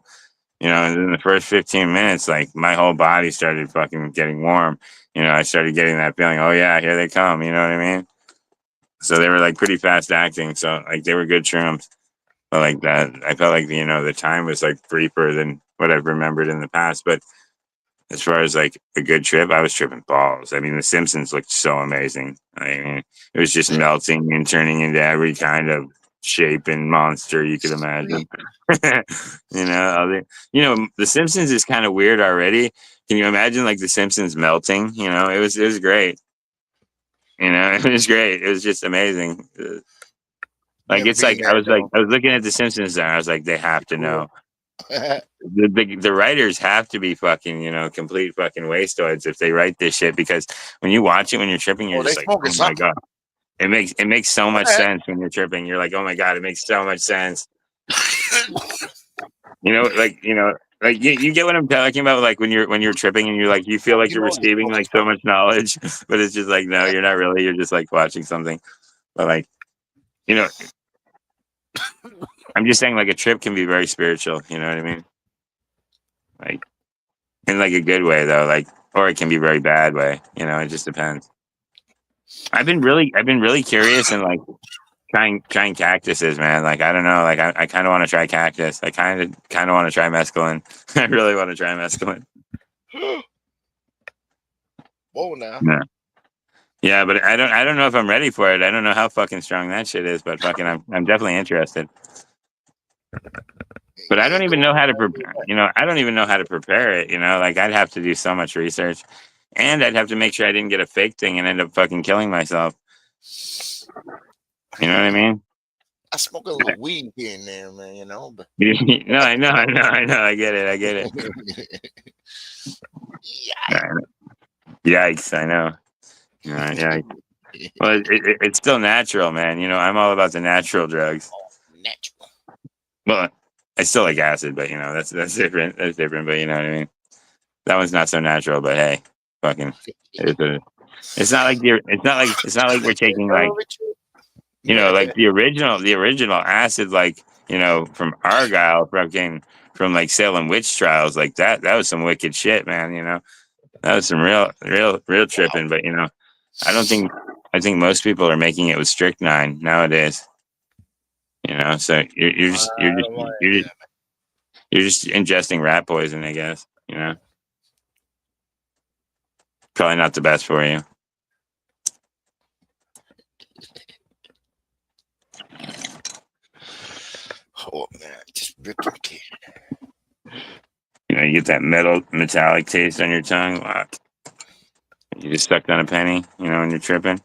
And in the first 15 minutes, like my whole body started fucking getting warm. I started getting that feeling, oh yeah, here they come. You know what I mean? So they were like pretty fast acting. So like they were good shrooms. But like that, I felt like, the time was like briefer than what I've remembered in the past. But as far as like a good trip, I was tripping balls. I mean, The Simpsons looked so amazing. I mean, it was just melting and turning into every kind of shape and monster you could imagine. The Simpsons is kind of weird already. Can you imagine like The Simpsons melting? It was great. It was great. It was just amazing. Like it's like I was looking at The Simpsons and I was like, they have to know. The writers have to be fucking, complete fucking wasteoids if they write this shit, because when you watch it when you're tripping, you're just like, oh my god. It makes so much sense when you're tripping. You're like, oh my god, it makes so much sense. Like you get what I'm talking about. Like when you're tripping and you're like, you feel like you're receiving like so much knowledge, but it's just like, no, you're not really. You're just like watching something. But like, I'm just saying like a trip can be very spiritual. You know what I mean? Like in like a good way though, like, or it can be very bad way. It just depends. I've been really curious and like trying cactuses, man. Like I don't know, like I kind of want to try cactus. I kind of want to try mescaline. I really want to try mescaline. Whoa, now. Yeah, but I don't know if I'm ready for it. I don't know how fucking strong that shit is, but fucking I'm definitely interested. But I don't even know how to prepare. I don't even know how to prepare it. Like I'd have to do so much research, and I'd have to make sure I didn't get a fake thing and end up fucking killing myself. You know what I mean? I smoke a little weed here and there, man. But no, I know. I get it. Yikes! I know. Yeah. Well, it's still natural, man. I'm all about the natural drugs. Natural. Well, I still like acid, but that's different. That's different, but you know what I mean. That one's not so natural, but hey, fucking, it's not like we're taking like, like the original acid, like you know, from Argyle, from like Salem witch trials, like that was some wicked shit, man. You know, that was some real tripping. But you know, I don't think I think most people are making it with strychnine nowadays. You know, so I don't want it. you're just ingesting rat poison, I guess. You know, probably not the best for you. Oh man, just ripped my teeth. You know, you get that metallic taste on your tongue. Wow. You just sucked on a penny, you know, when you're tripping.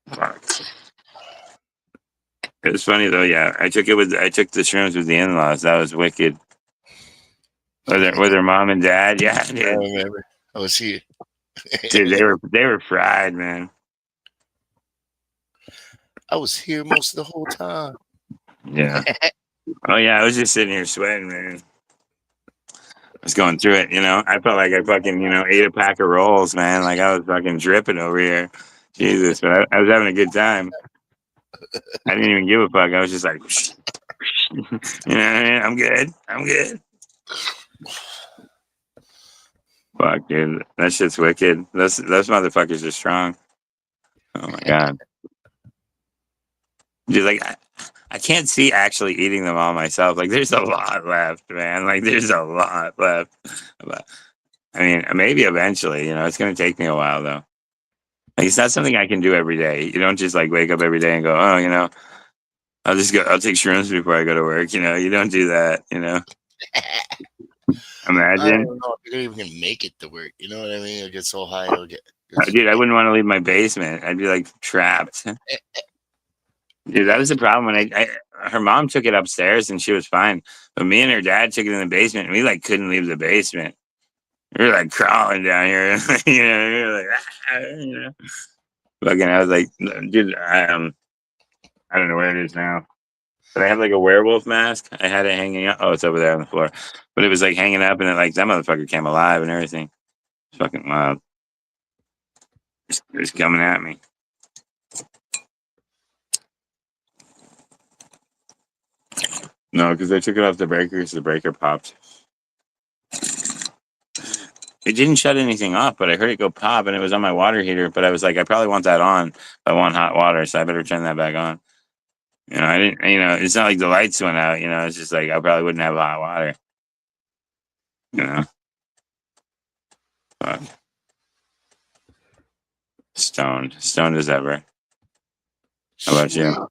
Fuck. It was funny though, yeah. I took the shrooms with the in-laws. That was wicked. With their mom and dad, yeah, I dude. remember. I was here. Dude, they were fried, man. I was here most of the whole time. Yeah. Oh yeah, I was just sitting here sweating, man. I was going through it, you know. I felt like I fucking, you know, ate a pack of rolls, man. Like I was fucking dripping over here. Jesus, but I was having a good time. I didn't even give a fuck. I was just like, you know what I mean? I'm good. I'm good. Fuck, dude. That shit's wicked. Those motherfuckers are strong. Oh my god. Dude, like I can't see actually eating them all myself. Like there's a lot left, man. Like there's a lot left. But I mean, maybe eventually, you know, it's gonna take me a while though. Like it's not something I can do every day. You don't just like wake up every day and go, oh, you know, I'll take shrooms before I go to work. You know, you don't do that, you know. I Imagine. don't know if you're even gonna make it to work. You know what I mean? You'll get so high, you'll get. Dude, I wouldn't want to leave my basement. I'd be like trapped. Dude, that was the problem when her mom took it upstairs and she was fine. But me and her dad took it in the basement and we like couldn't leave the basement. We were like crawling down here. You know, we were like, you know. Fucking, I was like, dude, I don't know where it is now. But I have like a werewolf mask. I had it hanging up. Oh, it's over there on the floor. But it was like hanging up and it like that motherfucker came alive and everything. It's fucking wild. It's coming at me. No, because I took it off the breaker because the breaker popped. It didn't shut anything off, but I heard it go pop and it was on my water heater. But I was like, I probably want that on if I want hot water, so I better turn that back on. You know, I didn't, you know, it's not like the lights went out, you know, it's just like I probably wouldn't have hot water. You know? But stoned as ever. How about you?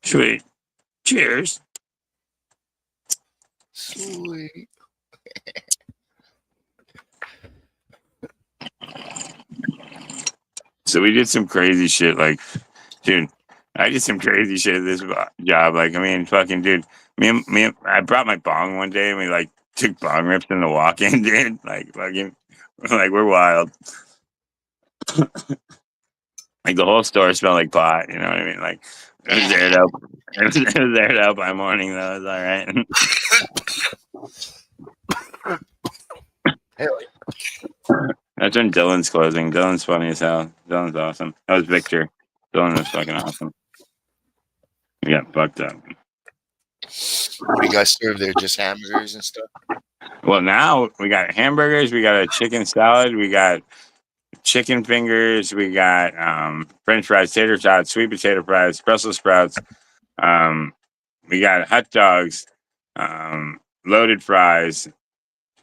Sweet. Cheers. Sweet. So we did some crazy shit. Like, dude, I did some crazy shit at this job. Like, I mean, fucking, dude, I brought my bong one day and we like took bong rips in the walk-in, dude. Like, fucking, like we're wild. Like the whole store smelled like pot. You know what I mean? Like, it was there to help. It was there to help by morning though. It was all right. Hell That's when Dylan's closing. Dylan's funny as hell. Dylan's awesome. That was Victor. Dylan was fucking awesome. We got fucked up. What do you guys serve there? Just hamburgers and stuff? Well, now we got hamburgers. We got a chicken salad. We got chicken fingers. We got French fries, tater tots, sweet potato fries, Brussels sprouts. We got hot dogs, loaded fries,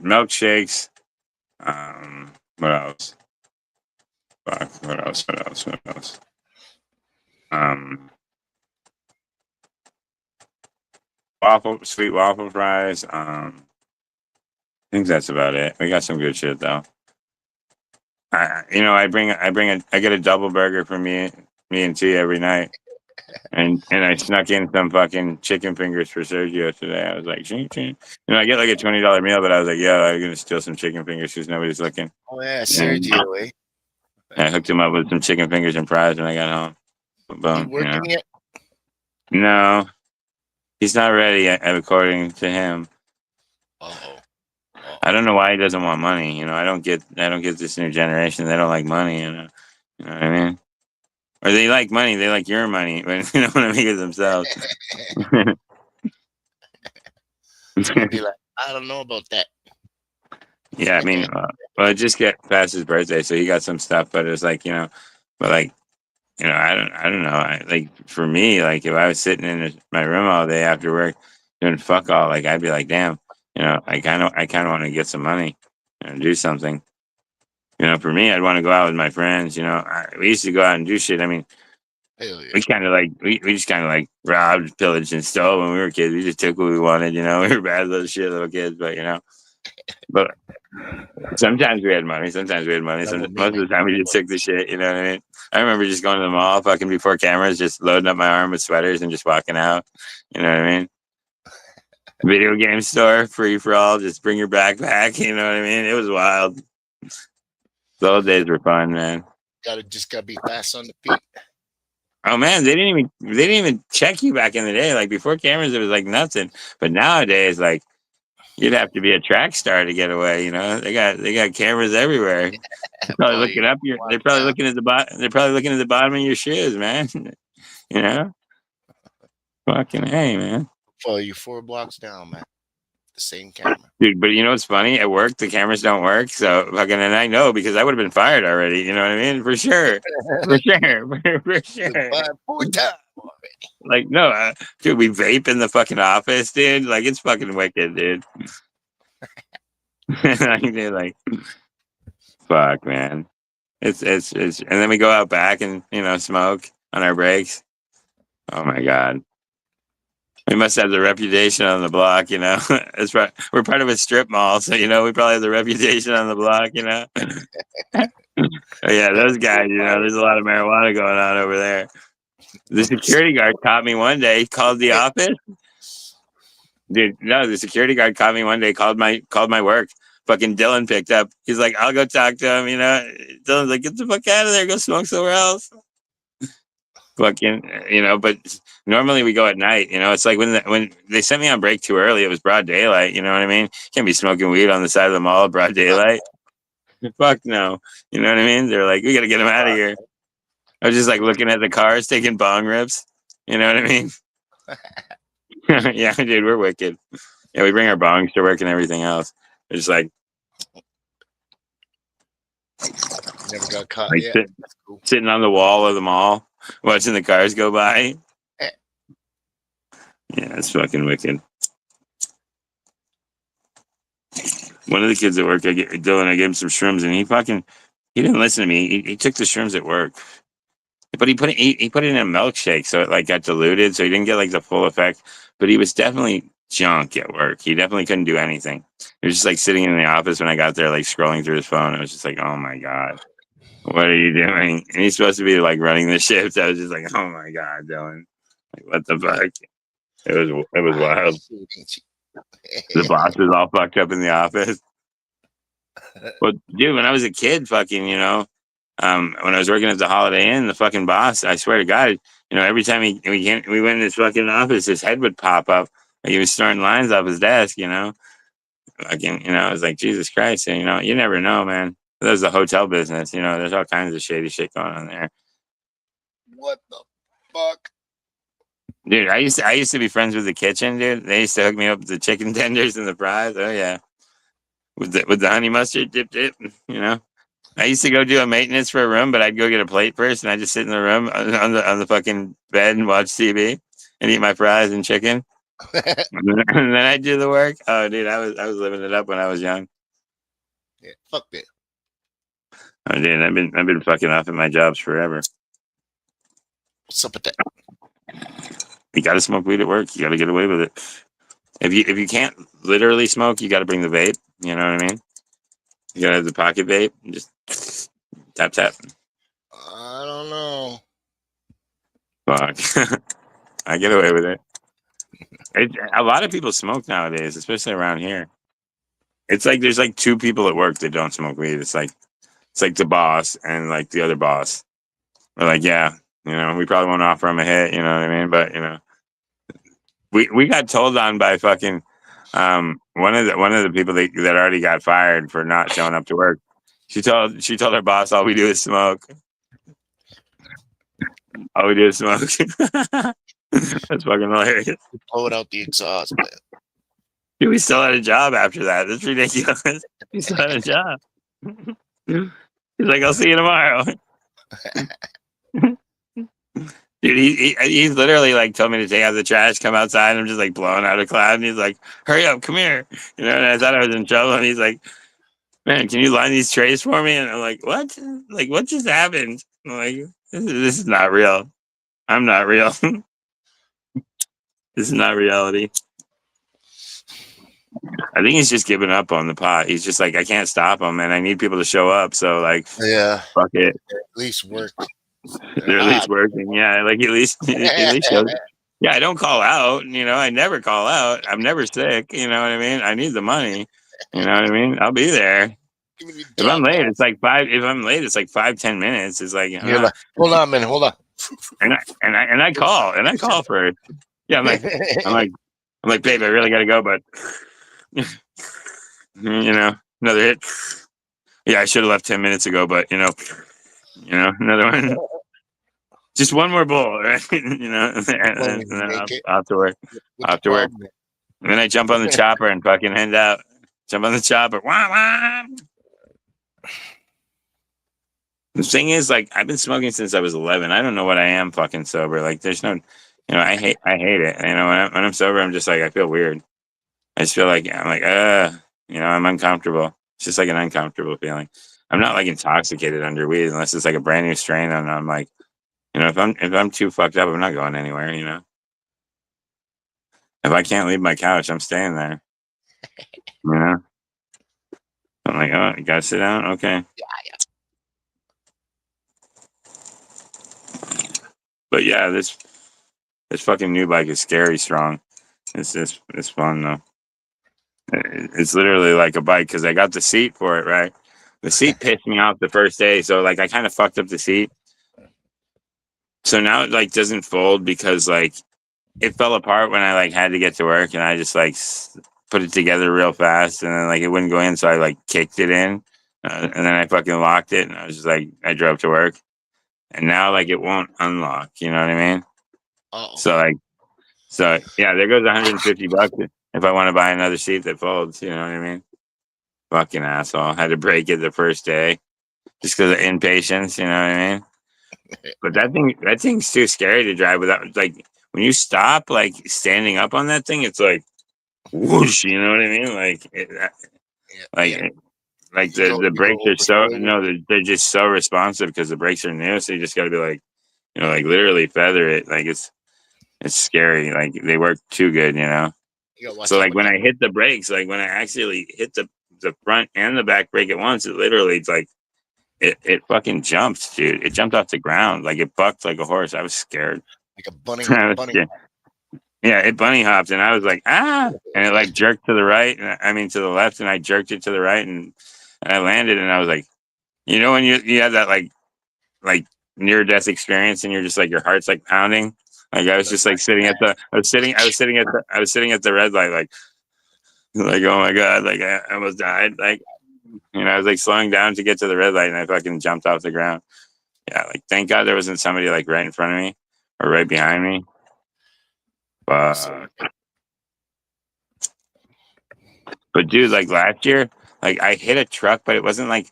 milkshakes. What else? Fuck. What else? Sweet waffle fries. I think that's about it. We got some good shit though. I get a double burger for me and T every night. And I snuck in some fucking chicken fingers for Sergio today. I was like, ching, ching. You know, I get like a $20 meal, but I was like, yeah, I'm gonna steal some chicken fingers because nobody's looking. Oh yeah, Sergio, eh? I hooked him up with some chicken fingers and fries when I got home. Boom. You working yet? No, he's not ready yet, according to him. Uh-oh. I don't know why he doesn't want money. You know, I don't get this new generation. They don't like money. You know what I mean? or they like money. They like your money, but they don't want to make it themselves. I'd be like, I don't know about that. Yeah, I mean, well, it just get past his birthday, so he got some stuff, but it's like, but like, I don't know. Like for me, like if I was sitting in my room all day after work doing fuck all, like I'd be like, damn, I kind of want to get some money and do something. For me, I'd want to go out with my friends. We used to go out and do shit. I mean, Hell yeah. we kind of like we just kind of like robbed, pillaged, and stole when we were kids. We just took what we wanted. We were bad little shit little kids, but sometimes we had money. Sometimes we had money. Most of the time we just took the shit. You know what I mean? I remember just going to the mall, fucking before cameras, just loading up my arm with sweaters and just walking out. You know what I mean? Video game store, free for all. Just bring your backpack. You know what I mean? It was wild. Those days were fun, man. Gotta be fast on the feet. Oh man, they didn't even check you back in the day. Like before cameras, it was like nothing. But nowadays, like you'd have to be a track star to get away. They got cameras everywhere. They're probably looking up your. They're probably looking at the bottom. They're probably looking at the bottom of your shoes, man. Fucking hey, man. Follow you 4 blocks down, man. The same camera, Dude. But you know what's funny? At work, the cameras don't work. So fucking, and I know because I would have been fired already. You know what I mean? For sure. For sure. For sure. 4 times. Like no, dude, we vape in the fucking office, dude. Like it's fucking wicked, dude. Like, fuck, man. It's, and then we go out back and smoke on our breaks. Oh my god, we must have the reputation on the block. It's right. We're part of a strip mall, so we probably have the reputation on the block. Oh, yeah, those guys. There's a lot of marijuana going on over there. The security guard caught me one day. He called the office. Dude, no, the security guard caught me one day. Called my work. Fucking Dylan picked up. He's like, I'll go talk to him. Dylan's like, get the fuck out of there. Go smoke somewhere else. Fucking, but normally we go at night. It's like when they sent me on break too early, it was broad daylight. You know what I mean? Can't be smoking weed on the side of the mall, broad daylight. Fuck no. You know what I mean? They're like, we got to get him out of here. I was just like looking at the cars, taking bong rips. You know what I mean? Yeah, dude, we're wicked. Yeah, we bring our bongs to work and everything else. It's like never got caught like yet. Sitting on the wall of the mall, watching the cars go by. Yeah, it's fucking wicked. One of the kids at work, Dylan, I gave him some shrooms, and he didn't listen to me. He took the shrooms at work, but he put it in a milkshake, so it like got diluted, so he didn't get like the full effect. But he was definitely junk at work. He definitely couldn't do anything. He was just like sitting in the office when I got there, like scrolling through his phone. I was just like, oh my god, what are you doing? And he's supposed to be like running the shift. I was just like, oh my god, Dylan, like what the fuck? It was wild. The boss was all fucked up in the office. But dude, when I was a kid, fucking, when I was working at the Holiday Inn, the fucking boss, I swear to God, every time we went in his fucking office, his head would pop up. Like he was snorting lines off his desk, Fucking, I was like, Jesus Christ, you never know, man. There's the hotel business, there's all kinds of shady shit going on there. What the fuck? Dude, I used to be friends with the kitchen, dude. They used to hook me up with the chicken tenders and the fries. Oh yeah. With the honey mustard dip, I used to go do a maintenance for a room, but I'd go get a plate first, and I'd just sit in the room on the fucking bed and watch TV and eat my fries and chicken, and then I'd do the work. Oh, dude, I was living it up when I was young. Yeah, fuck that. Oh, dude, I've been fucking off at my jobs forever. What's up with that? You got to smoke weed at work. You got to get away with it. If you can't literally smoke, you got to bring the vape. You know what I mean? You got to have the pocket vape and just tap. I don't know. Fuck. I get away with it. A lot of people smoke nowadays, especially around here. It's like there's like 2 people at work that don't smoke weed. It's like the boss and like the other boss. We're like, yeah, we probably won't offer him a hit. You know what I mean? But we got told on by fucking one of the people that already got fired for not showing up to work. She told her boss, all we do is smoke. All we do is smoke. That's fucking hilarious. Blow it out the exhaust, man. Dude, we still had a job after that. That's ridiculous. We still had a job. He's like, I'll see you tomorrow. Dude, he's literally like told me to take out the trash, come outside, and I'm just like blowing out a cloud. And he's like, hurry up, come here. You know, and I thought I was in trouble. And he's like, man, can you line these trays for me? And I'm like, what? Like, what just happened? I'm like, this is not real. I'm not real. This is not reality. I think he's just giving up on the pot. He's just like, I can't stop him, and I need people to show up. So like, Yeah, fuck it. at least work. They're at least working. Yeah, like at least show. Yeah, I don't call out. You know, I never call out. I'm never sick. You know what I mean? I need the money. You know what I mean? I'll be there. If I'm late, it's like 5. If I'm late, it's like 5-10 minutes. It's like, You're like, hold on, man, hold on. And I call for it. Yeah, I'm like, babe, I really gotta go, but you know, another hit. Yeah, I should have left 10 minutes ago, but you know, another one. Just one more bowl, right? You know, and then I'll have to work. I'll have to work. And then I jump on the chopper and fucking hand out. Jump on the chopper. Wah, wah. The thing is, like, I've been smoking since I was 11. I don't know what I am fucking sober. Like, there's no, you know, I hate it. You know, when I'm sober, I'm just like, I feel weird. I just feel like I'm like, you know, I'm uncomfortable. It's just like an uncomfortable feeling. I'm not like intoxicated under weed unless it's like a brand new strain, and I'm like, you know, if I'm too fucked up, I'm not going anywhere. You know, if I can't leave my couch, I'm staying there. You know, I'm like, oh, you gotta sit down, okay. Yeah. But yeah, this fucking new bike is scary strong. It's fun though. It's literally like a bike because I got the seat for it, right? The seat pissed me off the first day, so like I kind of fucked up the seat. So now it like doesn't fold because like it fell apart when I like had to get to work, and I just like put it together real fast, and then like it wouldn't go in, so I like kicked it in, and then I fucking locked it, and I was just like I drove to work, and now like it won't unlock. You know what I mean? Oh. So yeah, there goes $150 if I want to buy another seat that folds. You know what I mean? Fucking asshole! Had to break it the first day just because of impatience. You know what I mean? But that thing's too scary to drive without. Like when you stop, like standing up on that thing, it's like whoosh. You know what I mean? Like the brakes are so they're just so responsive because the brakes are new. So you just got to be like, you know, like literally feather it. Like it's scary. Like they work too good. You know. So like when I hit the brakes, like when I actually hit the front and the back brake at once, it literally it's like it fucking jumped, dude. It jumped off the ground. Like it bucked like a horse. I was scared. Like a bunny. Yeah, it bunny hopped and I was like, and it like jerked to the right. And I mean to the left, and I jerked it to the right, and I landed, and I was like, you know, when you have that like near death experience and you're just like your heart's like pounding. Like I was just like sitting at the red light, like oh my god, like I almost died. Like, you know, I was like slowing down to get to the red light, and I fucking jumped off the ground. Yeah, like thank God there wasn't somebody like right in front of me or right behind me. But dude, like last year, like I hit a truck, but it wasn't like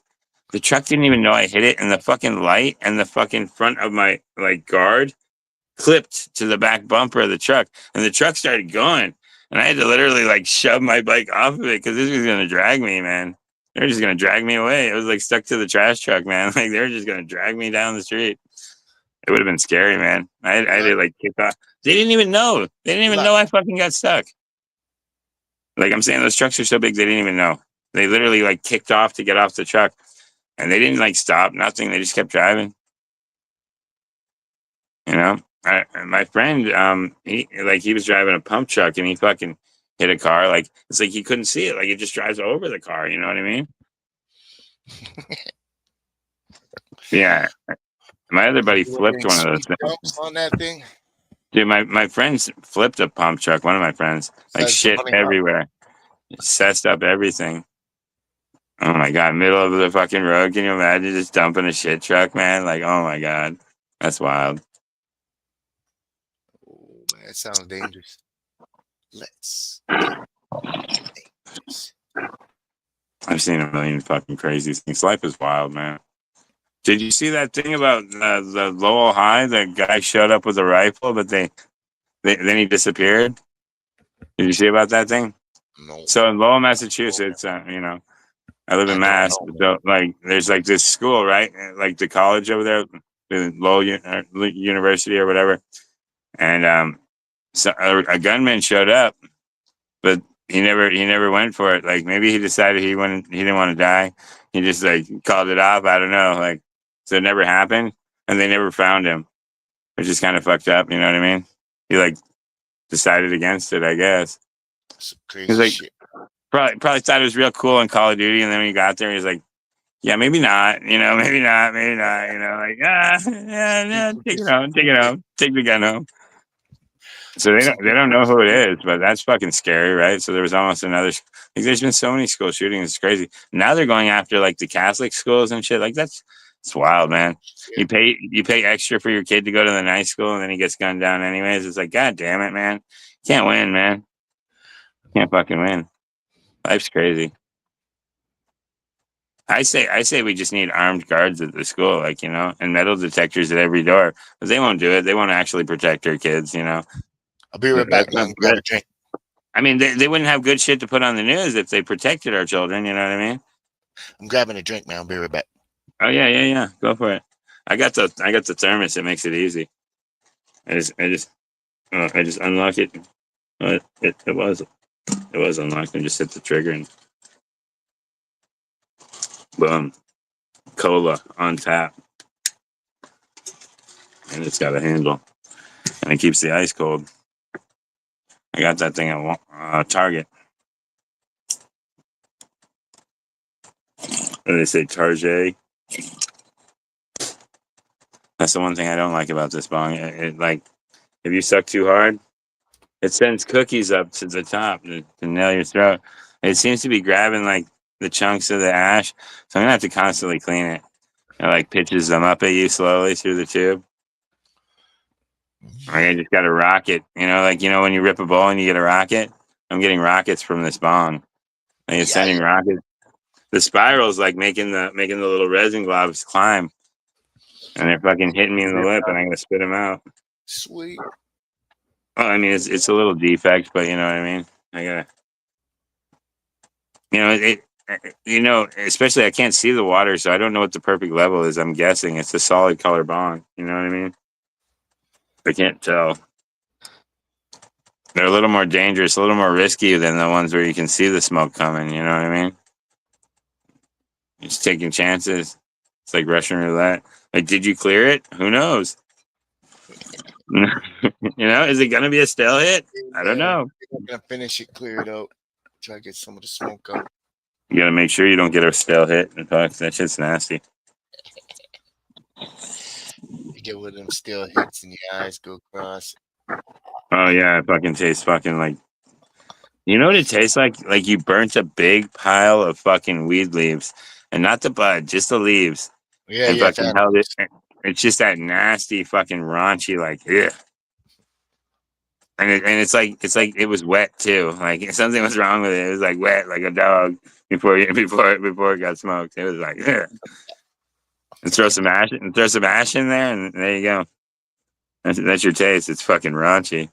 the truck didn't even know I hit it, and the fucking light and the fucking front of my like guard clipped to the back bumper of the truck, and the truck started going, and I had to literally like shove my bike off of it because this was gonna drag me, man. They were just gonna drag me away. It was like stuck to the trash truck, man. Like they were just gonna drag me down the street. It would have been scary, man. I had to like kick off. They didn't even know. They didn't even know I fucking got stuck. Like I'm saying, those trucks are so big they didn't even know. They literally like kicked off to get off the truck, and they didn't like stop, nothing. They just kept driving. You know, my friend, he was driving a pump truck and he fucking hit a car. Like it's like he couldn't see it. Like it just drives over the car. You know what I mean? Yeah. My other buddy flipped one of those things on that thing. Dude, my friends flipped a pump truck. One of my friends, like shit everywhere, cessed up everything. Oh my god, middle of the fucking road. Can you imagine just dumping a shit truck, man? Like, oh my god, that's wild. That sounds dangerous. Let's get dangerous. I've seen a million fucking crazy things. Life is wild, man. Did you see that thing about the Lowell High? The guy showed up with a rifle, but then he disappeared. Did you see about that thing? No, So in Lowell, Massachusetts, I live I in don't Mass. know, man. So like, there's like this school, right? Like the college over there, the Lowell University or whatever. And so a gunman showed up, but he never went for it. Like maybe he decided he didn't want to die. He just like called it off. I don't know. Like so it never happened, and they never found him, which is kind of fucked up. You know what I mean? He like decided against it, I guess. Some He's crazy like shit. probably thought it was real cool in Call of Duty, and then when he got there, he's like, yeah, maybe not. You know, maybe not. Maybe not. You know, like yeah, take it home, take it home, take the gun home. So Some they don't people, know who it is, but that's fucking scary, right? So there was almost another. Like, there's been so many school shootings. It's crazy. Now they're going after like the Catholic schools and shit. Like it's wild, man. yeah. You pay extra for your kid to go to the nice school, and then he gets gunned down anyways. It's like, god damn it, man. Can't win, man. Can't fucking win. Life's crazy. I say we just need armed guards at the school, like, you know, and metal detectors at every door, because they won't do it. They won't actually protect their kids, you know. I'll be right back, That's man. not Grab good. a drink. I mean, they wouldn't have good shit to put on the news if they protected our children. You know what I mean? I'm grabbing a drink, man. I'll be right back. Oh yeah. Go for it. I got the thermos. It makes it easy. I just unlock it. It was unlocked and just hit the trigger and boom, cola on tap, and it's got a handle and it keeps the ice cold. I got that thing at Target. And they say Target. That's the one thing I don't like about this bong. It like, if you suck too hard, it sends cookies up to the top to nail your throat. It seems to be grabbing like the chunks of the ash, so I'm gonna have to constantly clean it. It like pitches them up at you slowly through the tube. Like, I just got a rocket, you know, like, you know when you rip a bowl and you get a rocket. I'm getting rockets from this bong. Like, it's Yeah, sending rockets. The spirals like making the little resin globs climb, and they're fucking hitting me in the lip, and I'm gonna spit them out. sweet. Well, I mean, it's a little defect, but you know what I mean. I gotta, you know, you know, especially I can't see the water, so I don't know what the perfect level is. I'm guessing it's a solid color bond. You know what I mean? I can't tell. They're a little more dangerous, a little more risky than the ones where you can see the smoke coming. You know what I mean? Just taking chances. It's like Russian roulette. Like, did you clear it? Who knows? You know, is it gonna be a stale hit? I don't know. I'm gonna finish it, clear it out, try to get some of the smoke out. You gotta make sure you don't get a stale hit. That shit's nasty. You get one of them still hits and your eyes go across. Oh yeah, it fucking tastes fucking like. You know what it tastes like? Like you burnt a big pile of fucking weed leaves, and not the bud, just the leaves, Yeah, and yeah, fucking that. held it. It's just that nasty fucking raunchy, like, yeah. And it's like it was wet too. Like something was wrong with it. It was like wet, like a dog before it got smoked. It was like, yeah. And throw some ash in there, and there you go. That's your taste. It's fucking raunchy.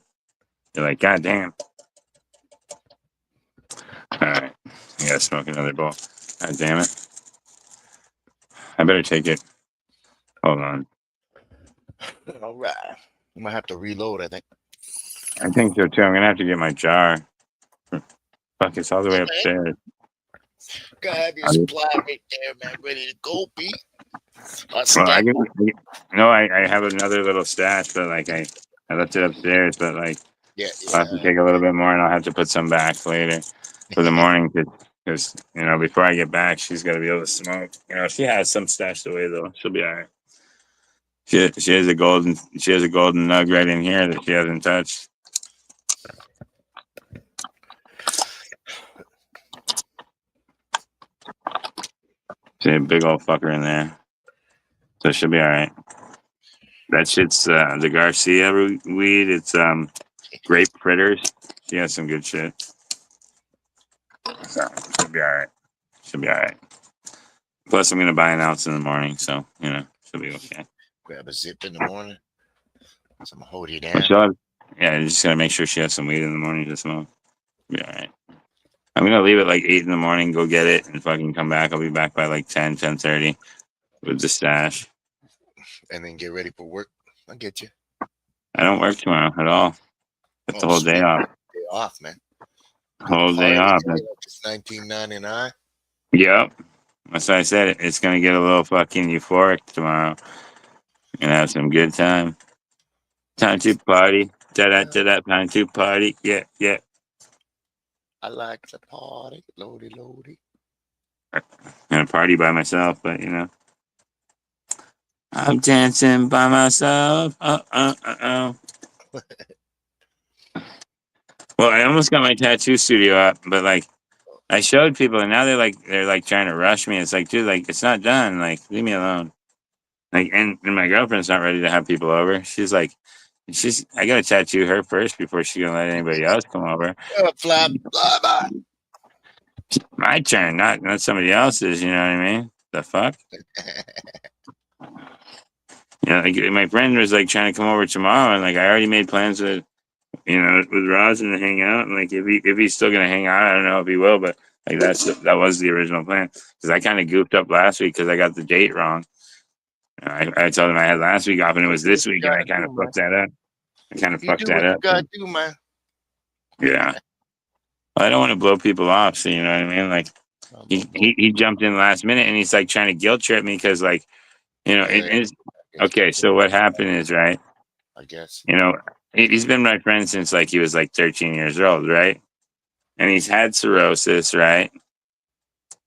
You're like, god damn. All right, I gotta smoke another bowl. God damn it. I better take it. Hold on. All right. You might have to reload, I think. I think so too. I'm gonna have to get my jar. Fuck, it's all the way Man, upstairs. gotta have your supply right there, man, ready to go, Pete. Well, I have another little stash, but like I left it upstairs, but like Yeah, I'll have to take a little bit more, and I'll have to put some back later for the morning, because you know before I get back, she's got to be able to smoke. You know, she has some stashed away though. She'll be all right. She has a golden nug right in here that she hasn't touched. See a big old fucker in there, so she'll be all right. That shit's the Garcia weed. It's Grape fritters. She has some good shit. So she'll be all right. She'll be all right. Plus, I'm gonna buy an ounce in the morning, so she'll be okay. Grab a zip in the morning. So I'm gonna hold you down. Yeah, you just gotta make sure she has some weed in the morning to smoke. Be all right. I'm gonna leave at like 8 in the morning, go get it, and fucking come back. I'll be back by like 10:30 with the stash. And then get ready for work. I get you. I don't work tomorrow at all. Got the whole day sweet. off. Day off, man. Whole day off. It's $19.99. Yep. That's why I said it's gonna get a little fucking euphoric tomorrow. And have some good time. Time to party. Time to party. Yeah, yeah. I like to party. Loady. I'm gonna party by myself, but I'm dancing by myself. Oh. Well, I almost got my tattoo studio up, but like I showed people and now they're like trying to rush me. It's like, dude, like it's not done. Like, leave me alone. Like and my girlfriend's not ready to have people over. She's like I gotta tattoo her first before she's gonna let anybody else come over. My turn, not somebody else's, you know what I mean? The fuck? Like my friend was like trying to come over tomorrow and like I already made plans with Rosin to hang out, and like if he's still gonna hang out, I don't know if he will, but like that was the original plan because I kind of goofed up last week because I got the date wrong. I told him I had last week off and it was this week, and I kind of fucked that up. You gotta do, man. Yeah, well, I don't want to blow people off, so you know what I mean. Like he jumped in last minute and he's like trying to guilt trip me because like okay. So what happened is right. I guess he's been my friend since like he was like 13 years old, right? And he's had cirrhosis, right?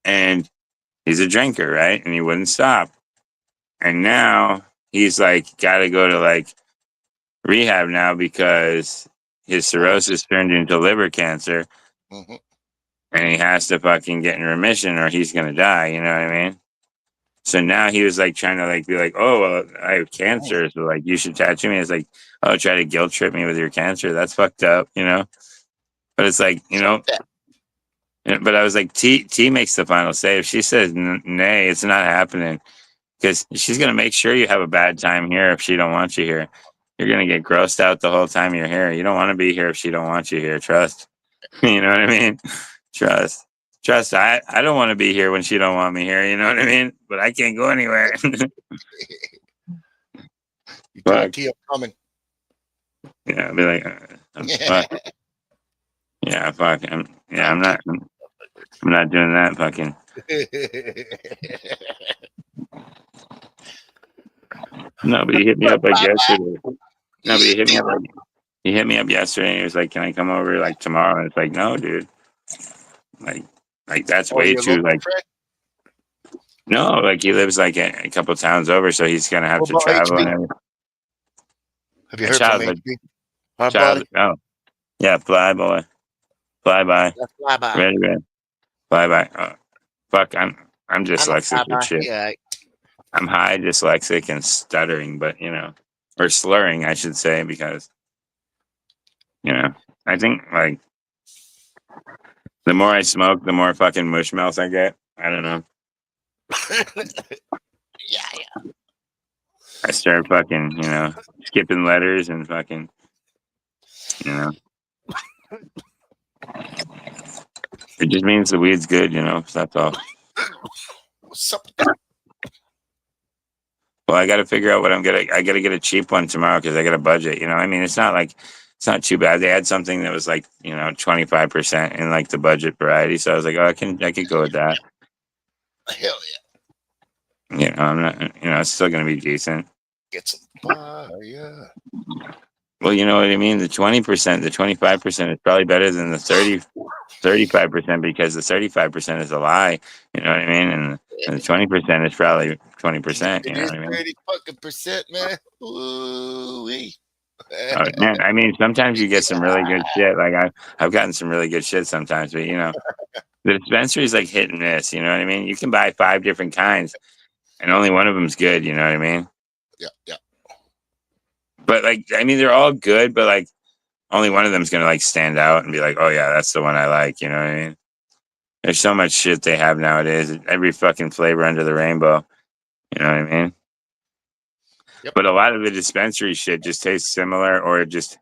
And he's a drinker, right? And he wouldn't stop. And now he's like got to go to like rehab now because his cirrhosis turned into liver cancer. Mm-hmm. And he has to fucking get in remission or he's going to die. You know what I mean? So now he was like trying to like be like, oh, well, I have cancer. So like, you should tattoo me. It's like, oh, try to guilt trip me with your cancer. That's fucked up, But it's like, but I was like, T makes the final say. If she says nay, it's not happening because she's going to make sure you have a bad time here if she don't want you here. You're going to get grossed out the whole time you're here. You don't want to be here if she don't want you here. Trust. You know what I mean? Trust. I don't want to be here when she don't want me here. You know what I mean? But I can't go anywhere. You told T I'm coming. Yeah, I'll be like, fuck. Yeah, fuck. I'm not doing that. Fucking. No, but he hit me up like yesterday. No, but he hit me up. He hit me up yesterday. And he was like, "Can I come over like tomorrow?" And it's like, "No, dude. Like that's way too like." Friend? No, like he lives like a couple towns over, so he's gonna have to travel. And everything. Have you heard from HB? Oh, yeah, fly by. Ready. Fly by. Fuck, I'm dyslexic and shit. Yeah. I'm high, dyslexic, and stuttering, but or slurring, I should say, because I think like the more I smoke, the more fucking mush mouth I get. I don't know. Yeah. I start fucking, skipping letters and fucking, It just means the weed's good, that's all. What's up? Well, I got to figure out what I got to get a cheap one tomorrow because I got a budget. I mean, it's not too bad. They had something that was like 25% in like the budget variety, so I was like, oh, I could go with that. Hell yeah. I'm not. It's still gonna be decent. Get some fire. Well, you know what I mean. The 20%, the 25% is probably better than the 35% because the 35% is a lie. You know what I mean? And the 20% is probably 20%. You know what I mean? 30% man. Ooh-wee. Man, I mean, sometimes you get some really good shit. Like I've gotten some really good shit sometimes, but the dispensary is like hit and miss. You know what I mean? You can buy 5 different kinds, and only one of them's good. You know what I mean? Yeah. But like, I mean, they're all good, but like, only one of them is gonna like stand out and be like, oh yeah, that's the one I like. You know what I mean? There's so much shit they have nowadays. Every fucking flavor under the rainbow. You know what I mean? Yep. But a lot of the dispensary shit just tastes similar, or it just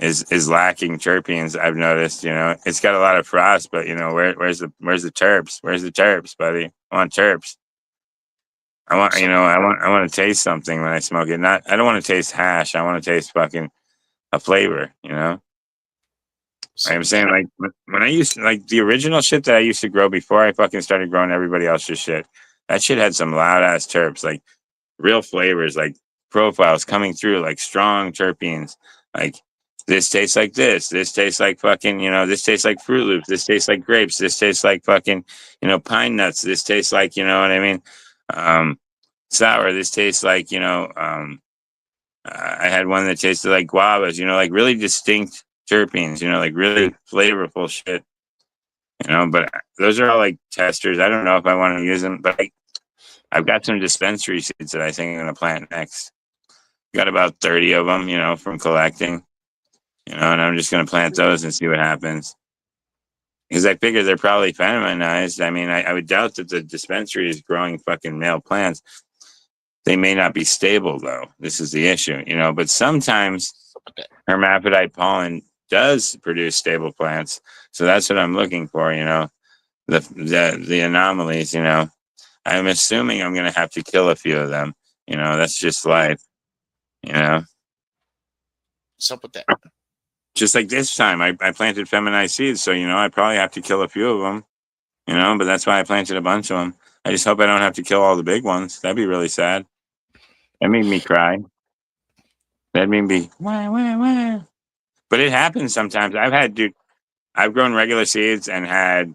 is lacking terpenes. I've noticed. You know, it's got a lot of frost, but you know, where's the terps? Where's the terps, buddy? I want terps. I want to taste something when I smoke it. Not, I don't want to taste hash. I want to taste fucking a flavor. You know. I'm saying, like, when I used to, like, the original shit that I used to grow before I fucking started growing everybody else's shit, that shit had some loud ass terps, like real flavors, like profiles coming through, like strong terpenes. Like, this tastes like this. This tastes like fucking, you know, this tastes like Fruit Loops. This tastes like grapes. This tastes like fucking, you know, pine nuts. This tastes like, you know what I mean? Sour. This tastes like, you know, I had one that tasted like guavas, you know, like really distinct terpenes, you know, like really flavorful shit, you know. But those are all like testers. I don't know if I want to use them, but I've got some dispensary seeds that I think I'm going to plant next. Got about 30 of them, you know, from collecting, you know, and I'm just going to plant those and see what happens. Because I figure they're probably feminized. I mean, I would doubt that the dispensary is growing fucking male plants. They may not be stable, though. This is the issue, you know. But sometimes hermaphrodite pollen does produce stable plants, so that's what I'm looking for. You know, the anomalies. You know, I'm assuming I'm going to have to kill a few of them. You know, that's just life. You know, what's up with that? just like this time, I planted feminized seeds, so you know, I probably have to kill a few of them. You know, but that's why I planted a bunch of them. I just hope I don't have to kill all the big ones. That'd be really sad. That made me cry. That made me wah, wah, wah. But it happens sometimes. I've grown regular seeds and had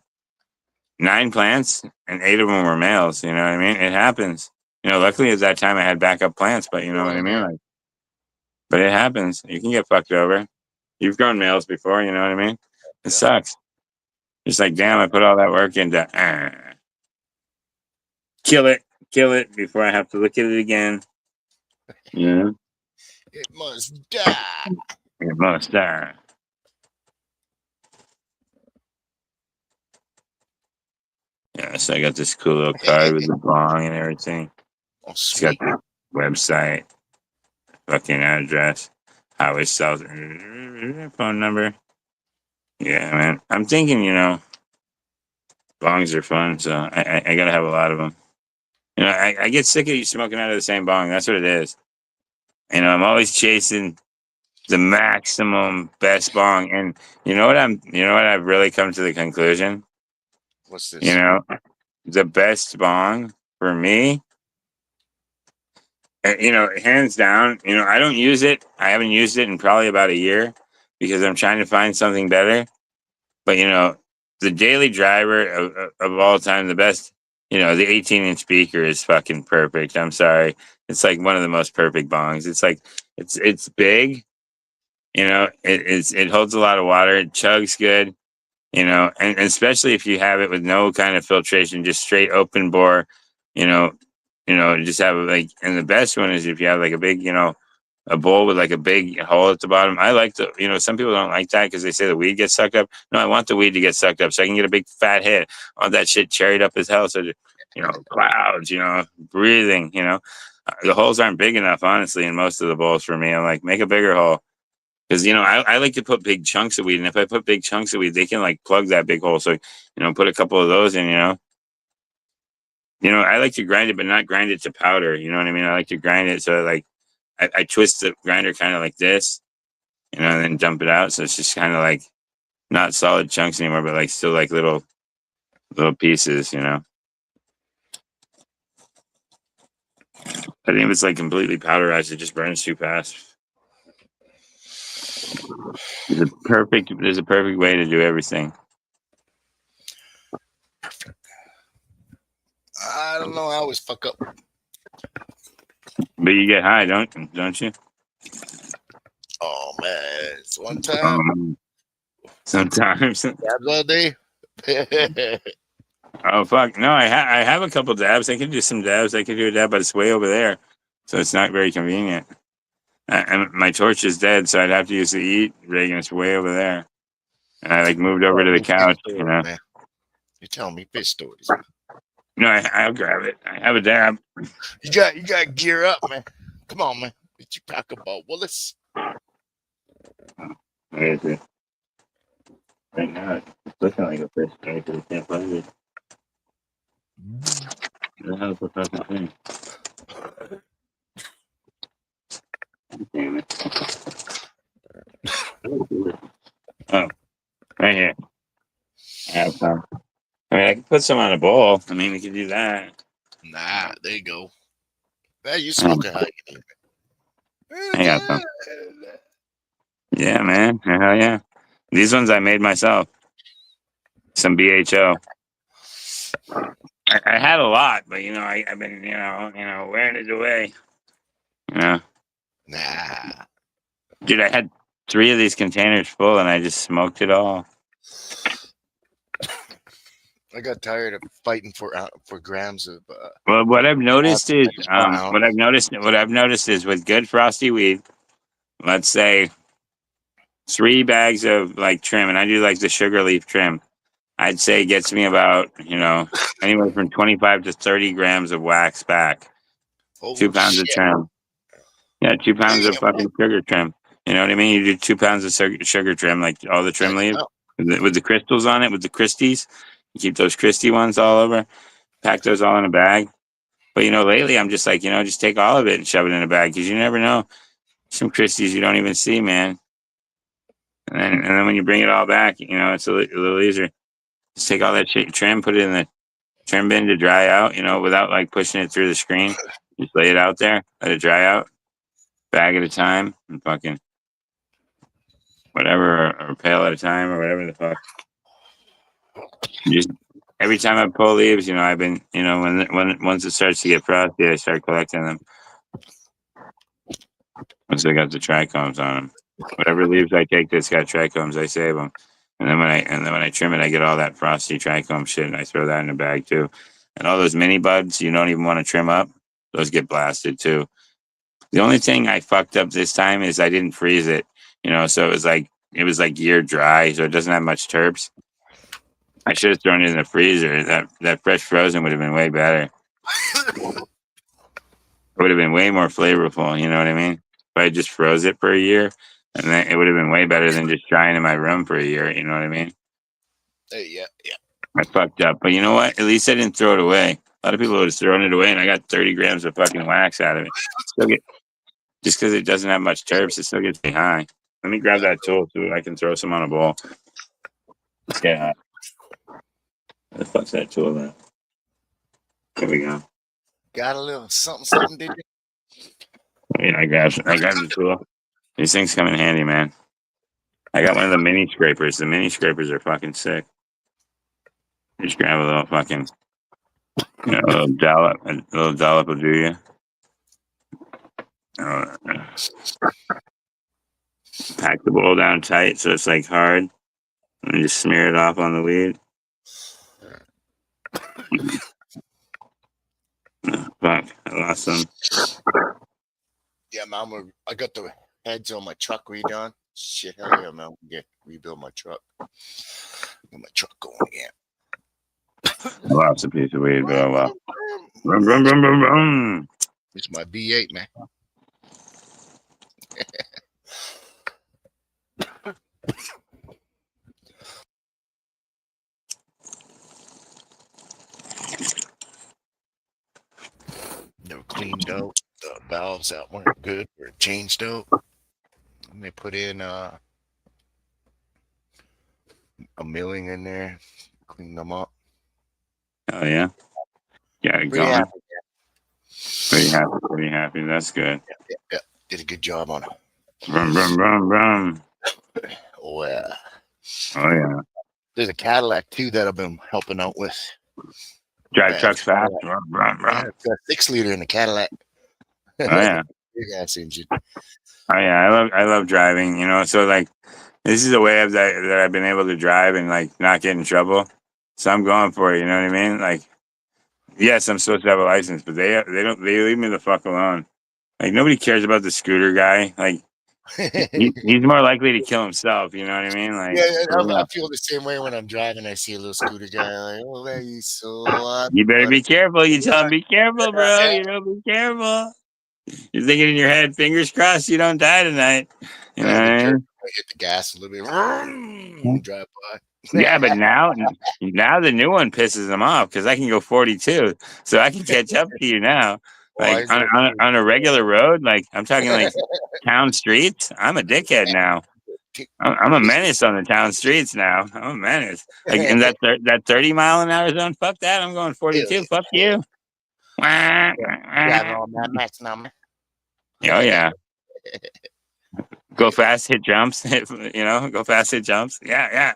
9 plants, and 8 of them were males. You know what I mean? It happens. You know, luckily at that time I had backup plants, but you know what I mean? Like, but it happens. You can get fucked over. You've grown males before, you know what I mean? It sucks. It's like, damn, I put all that work into kill it before I have to look at it again. Yeah. It must die. It must die. Yeah, so I got this cool little card with the bong and everything. Oh, It's got sweet. the website, fucking address, highway south, phone number. Yeah, man. I'm thinking, you know, bongs are fun, so I gotta have a lot of them. You know, I get sick of you smoking out of the same bong. That's what it is. You know, I'm always chasing the maximum best bong, and you know what I've really come to the conclusion. What's this? You know, the best bong for me. You know, hands down, you know, I don't use it. I haven't used it in probably about a year because I'm trying to find something better. But, you know, the daily driver of all time, the best, you know, the 18-inch speaker is fucking perfect. I'm sorry. It's like one of the most perfect bongs. It's like, it's big, you know, it holds a lot of water. It chugs good, you know, and especially if you have it with no kind of filtration, just straight open bore, you know, just have like, and the best one is if you have like a big, you know, a bowl with like a big hole at the bottom. I like the, you know, some people don't like that because they say the weed gets sucked up. No, I want the weed to get sucked up so I can get a big fat hit on that shit cherried up as hell. So, you know, clouds, you know, breathing, you know, the holes aren't big enough, honestly, in most of the bowls for me. I'm like, make a bigger hole. Because, you know, I like to put big chunks of weed. And if I put big chunks of weed, they can like plug that big hole. So, you know, put a couple of those in, you know. You know, I like to grind it, but not grind it to powder. You know what I mean? I like to grind it so like I twist the grinder kind of like this, you know, and then dump it out. So it's just kind of like not solid chunks anymore, but like still like little pieces, you know. I think if it's like completely powderized, it just burns too fast. There's a perfect way to do everything. I don't know. I always fuck up. But you get high, don't you? Oh man, it's one time. Sometimes. Dabs all day. Oh fuck! No, I have a couple dabs. I can do some dabs. I can do a dab, but it's way over there, so it's not very convenient. And my torch is dead, so I'd have to use the eat rig, and it's way over there. And I like moved over to the Me fish couch, you stories, know. man. You're telling me fish stories. No, I'll grab it. I have a dab. You got to gear up, man. Come on, man. Get your pack about Willis. Where is it? Right now, it's looking like a fish story, but I can't find it. Where the hell's the fucking thing? Damn it. Oh, right here. I have some. I mean, I can put some on a bowl. I mean, we could do that. Nah, there you go. Hey, you smoking how you do I got some. Yeah, man. Hell yeah. These ones I made myself. Some BHO. I had a lot, but you know, I've been, wearing it away. You know, Nah. dude, I had 3 of these containers full, and I just smoked it all. I got tired of fighting for grams of. Well, what I've noticed is, Wow. what I've noticed is with good frosty weed, let's say 3 bags of like trim, and I do like the sugar leaf trim. I'd say it gets me about, anywhere from 25 to 30 grams of wax back. Oh, 2 pounds of shit. trim. Yeah, 2 pounds of Damn, fucking sugar trim. You know what I mean? You do 2 pounds of sugar trim, like all the trim leaves with the crystals on it, with the Christies. You keep those Christie ones all over. Pack those all in a bag. But lately I'm just like, just take all of it and shove it in a bag because you never know. Some Christies you don't even see, man. And then when you bring it all back, it's a little easier. Just take all that shit trim, put it in the trim bin to dry out, without like pushing it through the screen. Just lay it out there, let it dry out, bag at a time, and fucking whatever, or pail at a time, or whatever the fuck. Just every time I pull leaves, I've been, once it starts to get frosty, I start collecting them. Once I got the trichomes on them, whatever leaves I take that's got trichomes, I save them. And then when I trim it, I get all that frosty trichome shit, and I throw that in a bag too. And all those mini buds you don't even want to trim up, those get blasted too. The only thing I fucked up this time is I didn't freeze it, so it was like year dry, so it doesn't have much terps. I should have thrown it in the freezer. That fresh frozen would have been way better. It would have been way more flavorful. You know what I mean? If I just froze it for a year, and then it would have been way better than just drying in my room for a year. You know what I mean? Yeah. I fucked up, but you know what? At least I didn't throw it away. A lot of people would have thrown it away, and I got 30 grams of fucking wax out of it. Just because it doesn't have much terps, it still gets me high. Let me grab that tool so I can throw some on a bowl. Let's get high. Where the fuck's that tool at? There we go. Got a little something, did you? Yeah, I grabbed the tool. These things come in handy, man. I got one of the mini scrapers. The mini scrapers are fucking sick. Just grab a little fucking, a little dollop. A little dollop will do you. Pack the bowl down tight so it's like hard. And just smear it off on the weed. Fuck, I lost some. Yeah, man. I got the heads on my truck redone. Shit, hell yeah, man. Rebuild my truck. Get my truck going again. I lost a piece of weed, but oh well. Rum, rum, rum, rum, rum. It's my B8, man. They were cleaned out. The valves that weren't good were changed out. And they put in a milling in there, cleaned them up. Oh yeah. Yeah, Pretty going. happy. Pretty happy. That's good. Yeah. Did a good job on it. Rum, rum, rum, rum. Oh, yeah. Oh yeah. There's a Cadillac too that I've been helping out with. Drive trucks fast. Rum, rum, Yeah, rum. it's got a 6-liter in the Cadillac. Oh yeah. Big ass engine. Oh yeah. I love driving. So like, this is a way that I've been able to drive and like not get in trouble. So I'm going for it. You know what I mean? Like, yes, I'm supposed to have a license, but they leave me the fuck alone. Like nobody cares about the scooter guy. Like he's more likely to kill himself. You know what I mean? Like Yeah, for I real. feel the same way when I'm driving. I see a little scooter guy. Like, oh, man, he's so hot. You better But be careful. You tell him, be careful, bro. yeah, You know, be careful. You're thinking in your head, fingers crossed you don't die tonight. You know what the I jerk. mean? I hit the gas a little bit. And drive Yeah, but by. now the new one pisses them off because I can go 42, so I can catch up to you now. Oh, I Like on go on a regular road, like I'm talking like town streets. I'm a dickhead now. I'm a menace on the town streets now. I'm a menace. Like in that 30-mile-an-hour zone. Fuck that. I'm going 42. Fuck you. Driving all Mad Max now, man. Oh yeah. Go fast, hit jumps. Go fast, hit jumps. Yeah.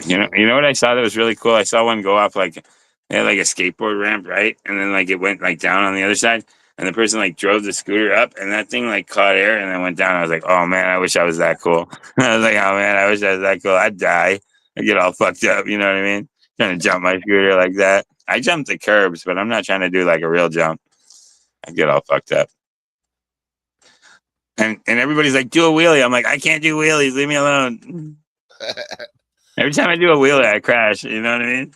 You know what I saw that was really cool? I saw one go off like they had like a skateboard ramp, right? And then like it went like down on the other side, and the person like drove the scooter up, and that thing like caught air and then went down. I was like, oh man, I wish I was that cool. I was like, oh man, I wish I was that cool. I'd die. I'd get all fucked up. You know what I mean? Trying to jump my scooter like that. I jumped the curbs, but I'm not trying to do like a real jump. I get all fucked up. And everybody's like, do a wheelie. I'm like, I can't do wheelies. Leave me alone. Every time I do a wheelie, I crash. You know what I mean?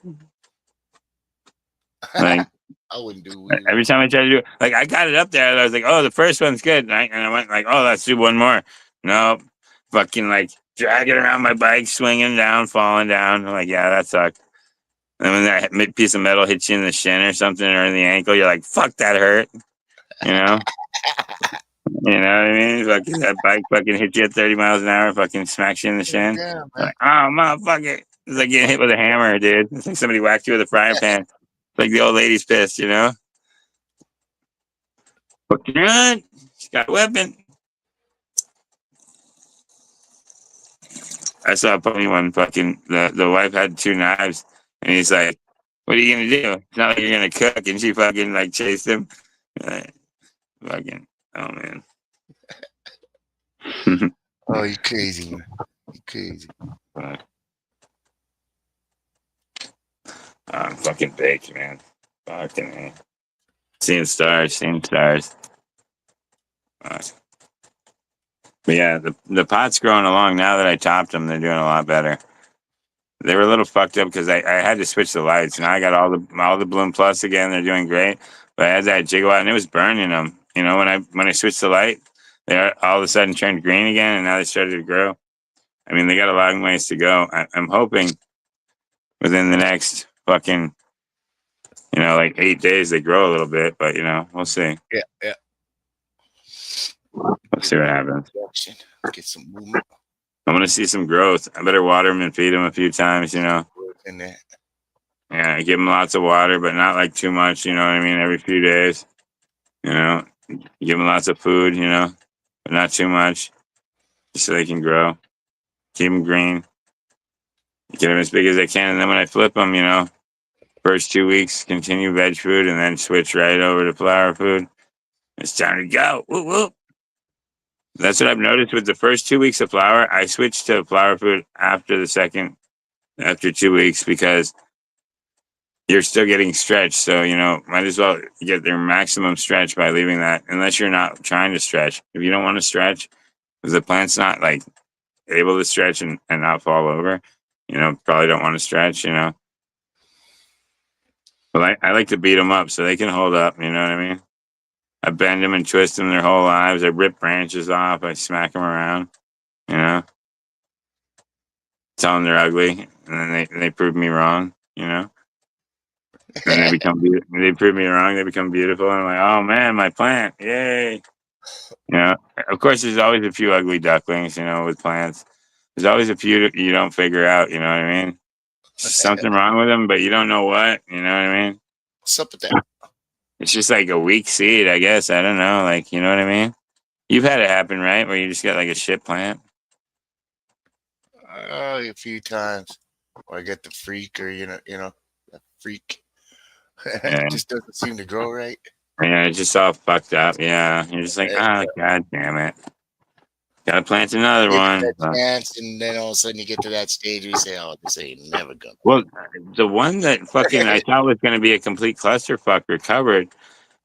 Like I wouldn't do weird. every time I try to do it, like I got it up there, and I was like, oh, the first one's good. And I went like, oh, let's do one more. Nope. Fucking like dragging around my bike, swinging down, falling down. I'm like, yeah, that sucked. And when that piece of metal hits you in the shin or something or in the ankle, you're like, fuck, that hurt. You know? You know what I mean? Fucking that bike fucking hits you at 30 miles an hour, fucking smacks you in the shin. Yeah, Like, oh, motherfucker. It's like getting hit with a hammer, dude. It's like somebody whacked you with a frying pan. It's like the old lady's pissed, you know? Fucking run. She's got a weapon. I saw a funny one. Fucking the wife had 2 knives, and he's like, "What are you gonna do? It's not like you're gonna cook." And she fucking like chased him. Fucking oh man. Oh, you crazy, man. You crazy. I'm fucking baked, man. Fucking man. Seeing stars. But yeah, the pot's growing along now that I topped them. They're doing a lot better. They were a little fucked up because I had to switch the lights. Now I got all the Bloom Plus again. They're doing great. But I had that gigawatt and it was burning them. You know, when I switched the light, they all of a sudden turned green again, and now they started to grow. I mean, they got a long ways to go. I'm hoping within the next fucking, like 8 days they grow a little bit. But we'll see. Yeah. We'll see what happens. Get some movement. I'm gonna see some growth. I better water them and feed them a few times. In there. Yeah, give them lots of water, but not like too much. You know what I mean? Every few days. Give them lots of food. But not too much, just so they can grow. Keep them green. Get them as big as they can, and then when I flip them, first 2 weeks continue veg food, and then switch right over to flower food. It's time to go. Whoop whoop. That's what I've noticed with the first 2 weeks of flower. I switched to flower food after 2 weeks because you're still getting stretched. So, might as well get their maximum stretch by leaving that, unless you're not trying to stretch. If you don't want to stretch, if the plant's not like able to stretch and not fall over, probably don't want to stretch, But I like to beat them up so they can hold up, you know what I mean? I bend them and twist them their whole lives. I rip branches off. I smack them around, Tell them they're ugly, and then they prove me wrong, And they they prove me wrong. They become beautiful, and I'm like, oh man, my plant, yay! Of course, there's always a few ugly ducklings, with plants. There's always a few that you don't figure out. You know what I mean? There's something wrong with them, but you don't know what. You know what I mean? What's up with that? It's just like a weak seed, I guess. I don't know. Like, you know what I mean? You've had it happen, right? Where you just got like a shit plant. A few times, or I get the freak, or a freak. Yeah. It just doesn't seem to grow right. Yeah, it's just all fucked up. Yeah, you're just like, oh, god damn it. Gotta plant another Give it one. that chance, and then all of a sudden you get to that stage where you say, "Oh, this ain't never gonna." Well, the one that fucking I thought was going to be a complete clusterfuck recovered,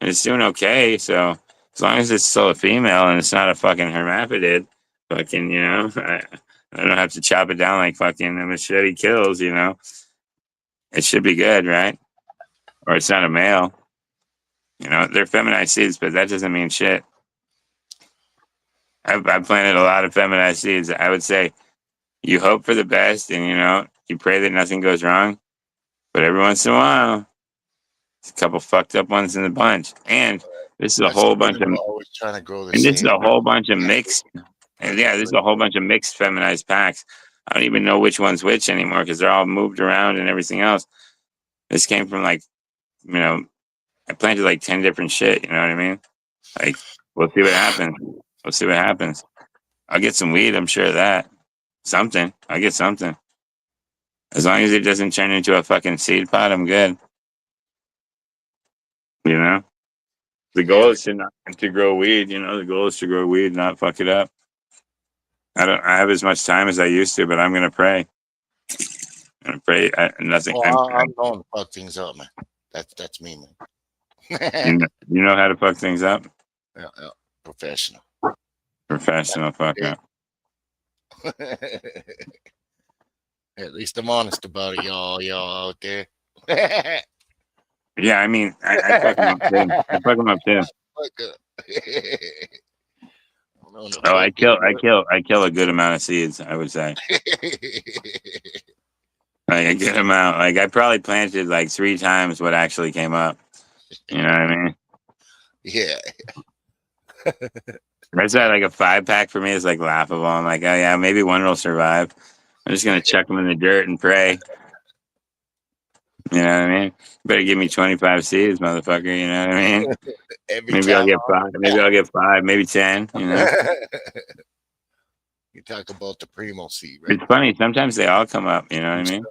and it's doing okay. So as long as it's still a female and it's not a fucking hermaphrodite, fucking, I don't have to chop it down like fucking a machete kills. It should be good, right? Or it's not a male. They're feminized seeds, but that doesn't mean shit. I've planted a lot of feminized seeds. I would say you hope for the best, and you pray that nothing goes wrong. But every once in a while, there's a couple fucked up ones in the bunch, and this is a That's whole the bunch thing of, about always trying to grow the and this is same. a whole bunch of mixed. And yeah, this is a whole bunch of mixed feminized packs. I don't even know which one's which anymore because they're all moved around and everything else. This came from I planted like 10 different shit. You know what I mean? Like, we'll see what happens. We'll see what happens. I'll get some weed. I'm sure of that. Something. I'll get something. As long as it doesn't turn into a fucking seed pot, I'm good. The goal is to grow weed. The goal is to grow weed, not fuck it up. I have as much time as I used to, but I'm gonna pray. I'm gonna pray. Nothing. I'm going to fuck things up, man. That's me, man. You know how to fuck things up. Yeah, professional. Professional fuck up. At least I'm honest about it, y'all out there. Yeah, I mean, I fuck them up too. I fuck them up too. Oh, I kill a good amount of seeds. I would say, like a good amount. Like I probably planted like 3 times what actually came up. You know what I mean? Yeah. That's why like a 5-pack for me is like laughable. I'm like, oh yeah, maybe one will survive. I'm just gonna chuck them in the dirt and pray. You know what I mean? You better give me 25 seeds, motherfucker. You know what I mean? Maybe I'll get 5. Maybe I'll get 5. Maybe 10. You talk about the primo seed, right? It's funny. Sometimes they all come up. You know what I mean?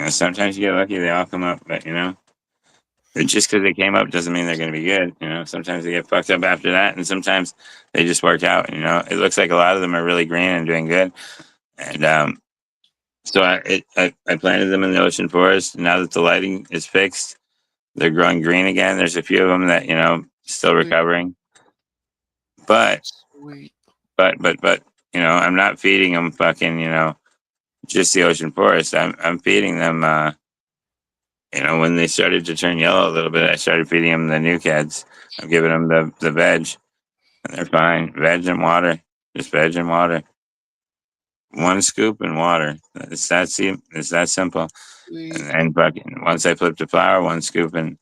Sometimes you get lucky. They all come up, but just because they came up doesn't mean they're going to be good. Sometimes they get fucked up after that, and sometimes they just work out. It looks like a lot of them are really green and doing good, and so I planted them in the ocean forest. Now that the lighting is fixed, they're growing green again. There's a few of them that still recovering, but I'm not feeding them fucking just the ocean forest. I'm feeding them. When they started to turn yellow a little bit, I started feeding them the new kids. I'm giving them the veg, and they're fine. Veg and water, just veg and water. 1 scoop and water. It's that simple. And fucking once I flip to flour, 1 scoop and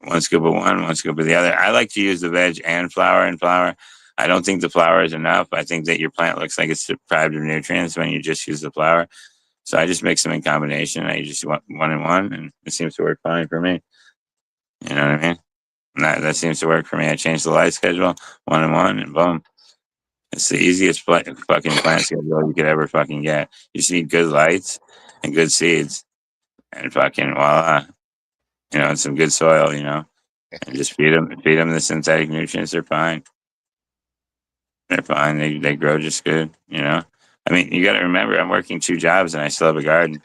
1 scoop of one, 1 scoop of the other. I like to use the veg and flour and flour. I don't think the flour is enough. I think that your plant looks like it's deprived of nutrients when you just use the flour. So I just mix them in combination. I just want 1 and 1, and it seems to work fine for me. You know what I mean? And that seems to work for me. I changed the light schedule, 1 and 1, and boom. It's the easiest fucking plant schedule you could ever fucking get. You just need good lights and good seeds, and fucking voila. And some good soil. And just feed them the synthetic nutrients. They're fine. They're fine. They grow just good. I mean, you got to remember, I'm working 2 jobs and I still have a garden.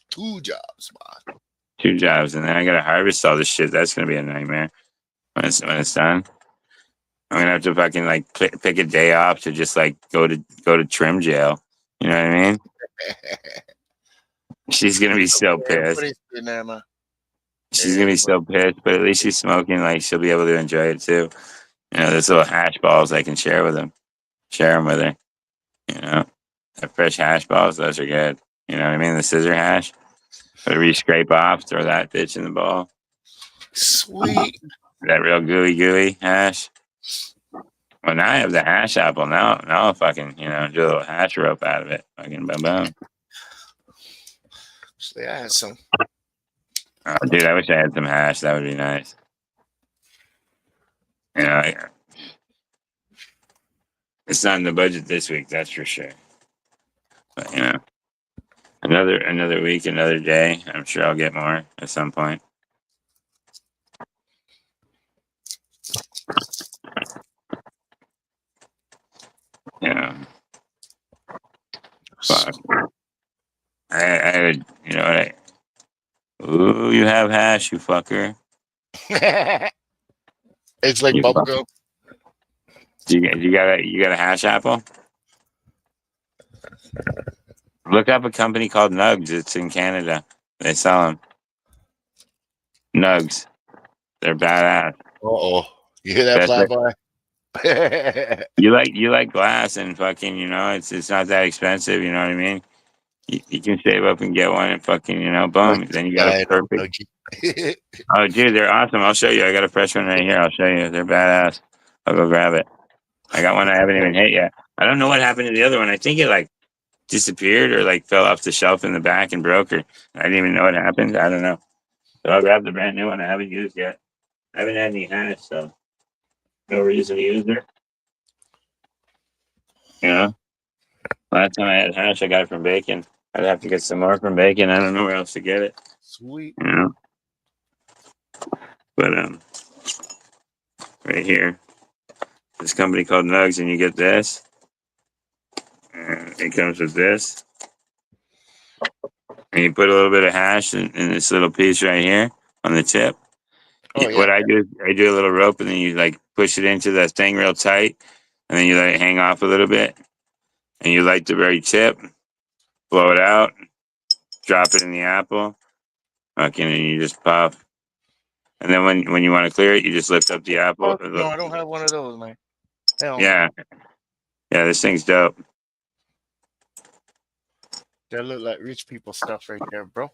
2 jobs, man. 2 jobs, and then I got to harvest all this shit. That's gonna be a nightmare when it's done. I'm gonna have to fucking like pick a day off to just like go to trim jail. You know what I mean? She's gonna be so pissed. She's gonna be so pissed, but at least she's smoking. Like she'll be able to enjoy it too. There's little hash balls I can share with them with her. The fresh hash balls, those are good. You know what I mean? The scissor hash. Whatever you scrape off, throw that bitch in the bowl. Sweet. That real gooey hash. Well, now I have the hash apple. Now I'll fucking, do a little hash rope out of it. Fucking boom boom. So I had some. Oh, dude, I wish I had some hash. That would be nice. It's not in the budget this week, that's for sure. But another week, another day. I'm sure I'll get more at some point. Yeah. Fuck. I had, you know what? Ooh, you have hash, you fucker. It's like You fuck. bubblegum. You got a hash apple? Look up a company called Nugs. It's in Canada. They sell them. Nugs. They're badass. Uh-oh. You hear that, That's it. Flyboy? You like glass and fucking, you know, it's not that expensive, you know what I mean? You can save up and get one and fucking, you know, No, boom. Then you got a perfect. no. Oh, dude, they're awesome. I'll show you. I got a fresh one right here. I'll show you. They're badass. I'll go grab it. I got one I haven't even hit yet. I don't know what happened to the other one. I think it like disappeared or like fell off the shelf in the back and broke or I didn't even know what happened. I don't know. So I'll grab the brand new one I haven't used yet. I haven't had any hash, so no reason to use it. You know, last time I had hash, I got it from Bacon. I'd have to get some more from Bacon. I don't know where else to get it. Sweet. You know, but right here, this company called Nugs, and you get this. And it comes with this, and you put a little bit of hash in this little piece right here on the tip. Oh, yeah. What I do is I do a little rope, and then you like push it into the thing real tight, and then you let it hang off a little bit, and you light the very tip, blow it out, drop it in the apple, fucking, and you just pop. And then when you want to clear it, you just lift up the apple. Oh, no, I don't have one of those, man. Hell no. Yeah, yeah, this thing's dope. That look like rich people stuff right there, bro.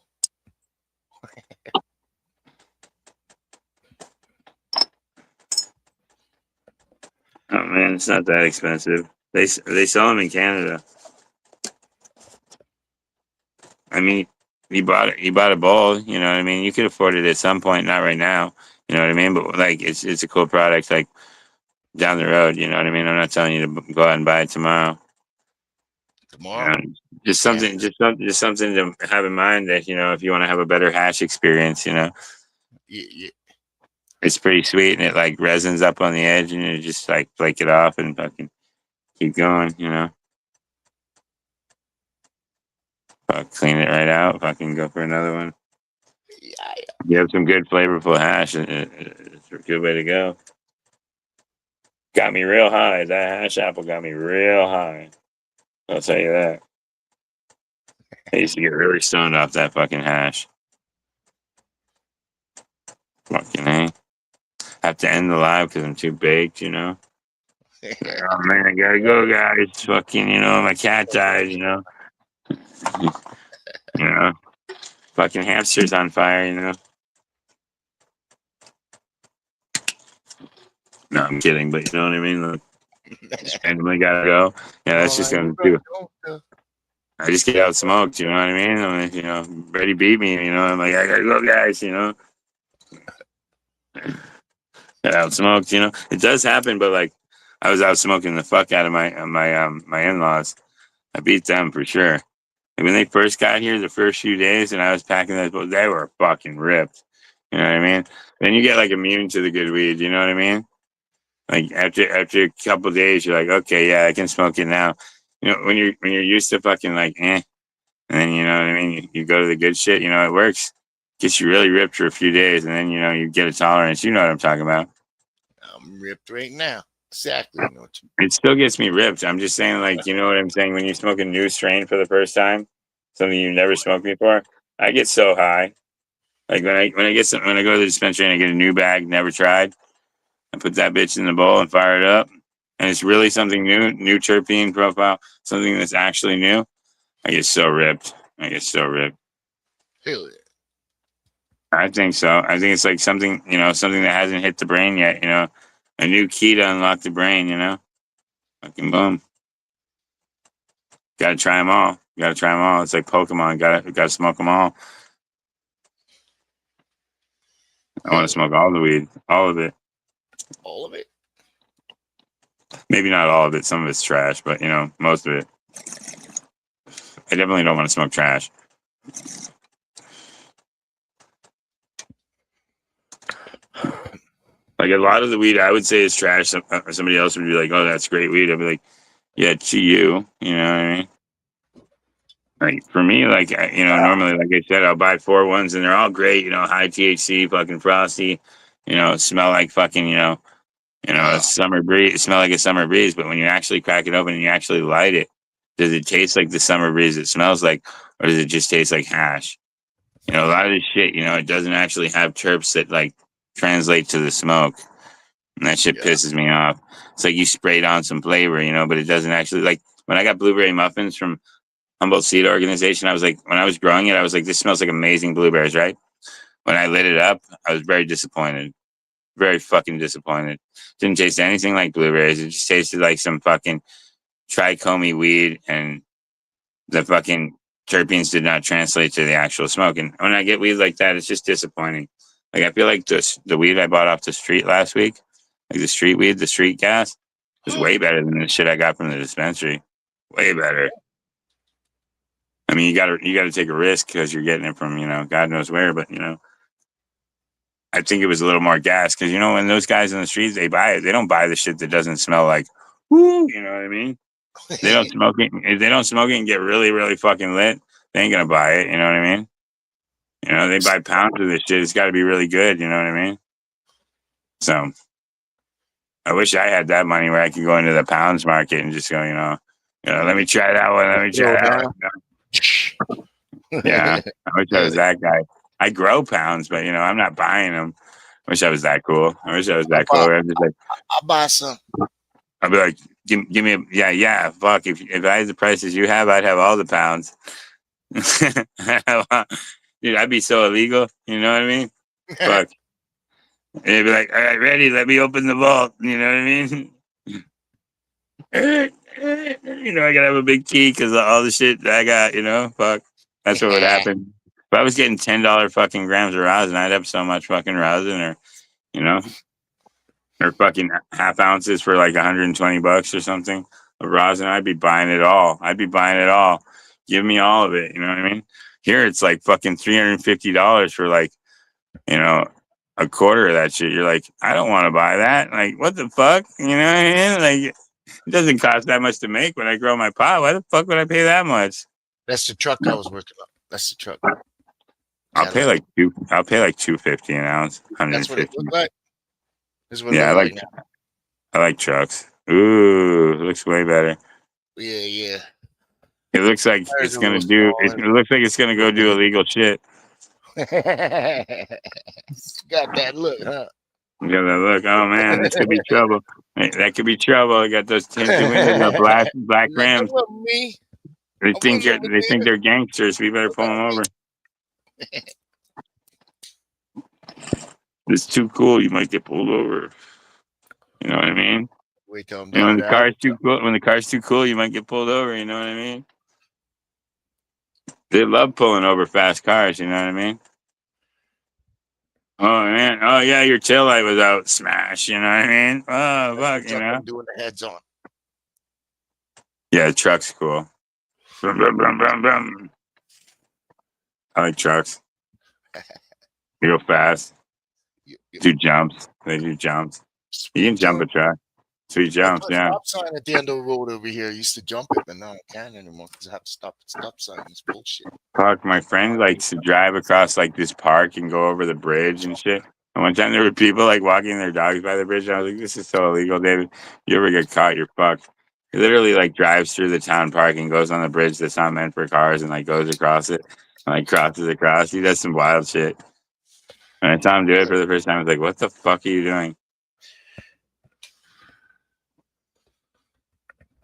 Oh man, it's not that expensive. They sell them in Canada. I mean, you bought a bowl. You know what I mean. You could afford it at some point, not right now. You know what I mean. But like, it's a cool product. Like down the road, you know what I mean. I'm not telling you to go out and buy it tomorrow. You Tomorrow? know, Man, just something to have in mind that you know if you want to have a better hash experience, you know, yeah. it's pretty sweet and it like resins up on the edge and you just like flake it off and fucking keep going, you know. Clean it right out. Fucking go for another one. Yeah, You have some good flavorful hash. It's a good way to go. Got me real high. That hash apple got me real high. I'll tell you that. I used to get really stoned off that fucking hash. Fucking A. Have to end the live because I'm too baked, you know. Oh man, I gotta go, guys. Fucking, you know, my cat died, you know. You know, fucking hamster's on fire, you know. No, I'm kidding, but you know what I mean. Like, just randomly gotta go. Yeah, that's no, just man, you gonna good. do. I just get out smoked, you know what I mean? I'm like, you know, Brady beat me, you know. I'm like, I gotta go, guys, you know. Get out smoked, you know. It does happen, but like, I was out smoking the fuck out of my in laws. I beat them for sure. And when they first got here, the first few days, and I was packing those, they were fucking ripped. You know what I mean? Then you get like immune to the good weed. You know what I mean? Like after a couple of days, you're like, okay, yeah, I can smoke it now. You know, when you're used to fucking like, and then you know what I mean. You go to the good shit. You know, it works. Gets you really ripped for a few days, and then you know you get a tolerance. You know what I'm talking about. I'm ripped right now. Exactly. You know what you It still gets me ripped. I'm just saying, like, you know what I'm saying? When you smoke a new strain for the first time, something you've never smoked before, I get so high. Like when I go to the dispensary and I get a new bag, never tried, I put that bitch in the bowl and fire it up. And it's really something new terpene profile, something that's actually new. I get so ripped. I get so ripped. feel it. I think so. I think it's like something, you know, something that hasn't hit the brain yet, you know. A new key to unlock the brain, you know. Fucking boom. Gotta try them all. Gotta try them all. It's like Pokemon. Gotta smoke them all. I want to Feel it. smoke all the weed, all of it. All of it. Maybe not all of it. Some of it's trash, but you know, most of it. I definitely don't want to smoke trash. Like a lot of the weed, I would say is trash. Somebody else would be like, "Oh, that's great weed." I'd be like, Yeah, to you. You know what I mean? Like for me, like normally, like I said, I'll buy 4 ones and they're all great. High THC, fucking frosty. Smell like fucking a summer breeze. Smell like a summer breeze. But when you actually crack it open and you actually light it, does it taste like the summer breeze it smells like, or does it just taste like hash? A lot of this shit, it doesn't actually have terps that like translate to the smoke, and that shit Yeah. pisses me off. It's like you sprayed on some flavor, but it doesn't actually like. When I got blueberry muffins from Humboldt Seed Organization, I was like, when I was growing it, I was like, this smells like amazing blueberries, right? When I lit it up, I was very disappointed. Very fucking disappointed. Didn't taste anything like blueberries. It just tasted like some fucking trichomy weed, and the fucking terpenes did not translate to the actual smoke. And when I get weed like that, it's just disappointing. Like I feel like the weed I bought off the street last week, like the street weed, the street gas, was way better than the shit I got from the dispensary. Way better. I mean, you gotta take a risk because you're getting it from God knows where, but I think it was a little more gas because when those guys in the streets they buy it, they don't buy the shit that doesn't smell like woo. You know what I mean? They don't smoke it. If they don't smoke it and get really really fucking lit, they ain't gonna buy it. You know what I mean? They buy pounds of this shit. It's got to be really good. You know what I mean? So I wish I had that money where I could go into the pounds market and just go, let me try that one. Let me try that one. Yeah, I wish I was that guy. I grow pounds, but I'm not buying them. I wish I was that cool. I wish I was that cool. I'm just like, I'll buy some. I'll be like, give me yeah. Fuck, if I had the prices you have, I'd have all the pounds. Dude, I'd be so illegal. You know what I mean? Fuck. And they'd be like, all right, ready, let me open the vault. You know what I mean? I gotta have a big key because of all the shit that I got, fuck. That's what would happen. If I was getting $10 fucking grams of rosin, I'd have so much fucking rosin you know, or fucking half ounces for like $120 or something of rosin. I'd be buying it all. I'd be buying it all. Give me all of it. You know what I mean? Here it's like fucking $350 for like, a quarter of that shit. You're like, I don't want to buy that. Like, what the fuck? You know what I mean? Like, it doesn't cost that much to make when I grow my pot. Why the fuck would I pay that much? That's the truck I was working on. That's the truck. I'll pay like $250 an ounce. That's what it 150. looked like. This is what Yeah, it looked like now. I like trucks. Ooh, it looks way better. Yeah. It looks like it's gonna do. It looks like it's gonna go do illegal shit. Got that look, huh? Yeah, look. Oh man, this could be trouble. Hey, that could be trouble. I got those tinted windows, the black rims. That wasn't me. They think they're gangsters. We better pull them over. It's too cool. You might get pulled over. You know what I mean? Wait till I'm And when done. the car's too cool, you might get pulled over. You know what I mean? They love pulling over fast cars. You know what I mean? Oh man! Oh yeah, your tail light was out. Smash! You know what I mean? Oh fuck! I'm doing the heads on. Yeah, the truck's cool. Brum, brum, brum, brum, brum. I like trucks. They go fast. Do jumps. They do jumps. You can jump a truck. Sweet jumps, yeah. Stop sign at the end of the road over here. I used to jump it, but now I can't anymore because I have to stop at stop sign. It's bullshit. Fuck, my friend likes to drive across like this park and go over the bridge and shit. And one time there were people like walking their dogs by the bridge. And I was like, this is so illegal, David. You ever get caught, you're fucked. He literally like drives through the town park and goes on the bridge that's not meant for cars and like goes across it and like crosses across. He does some wild shit. When I saw him do it for the first time, I was like, what the fuck are you doing?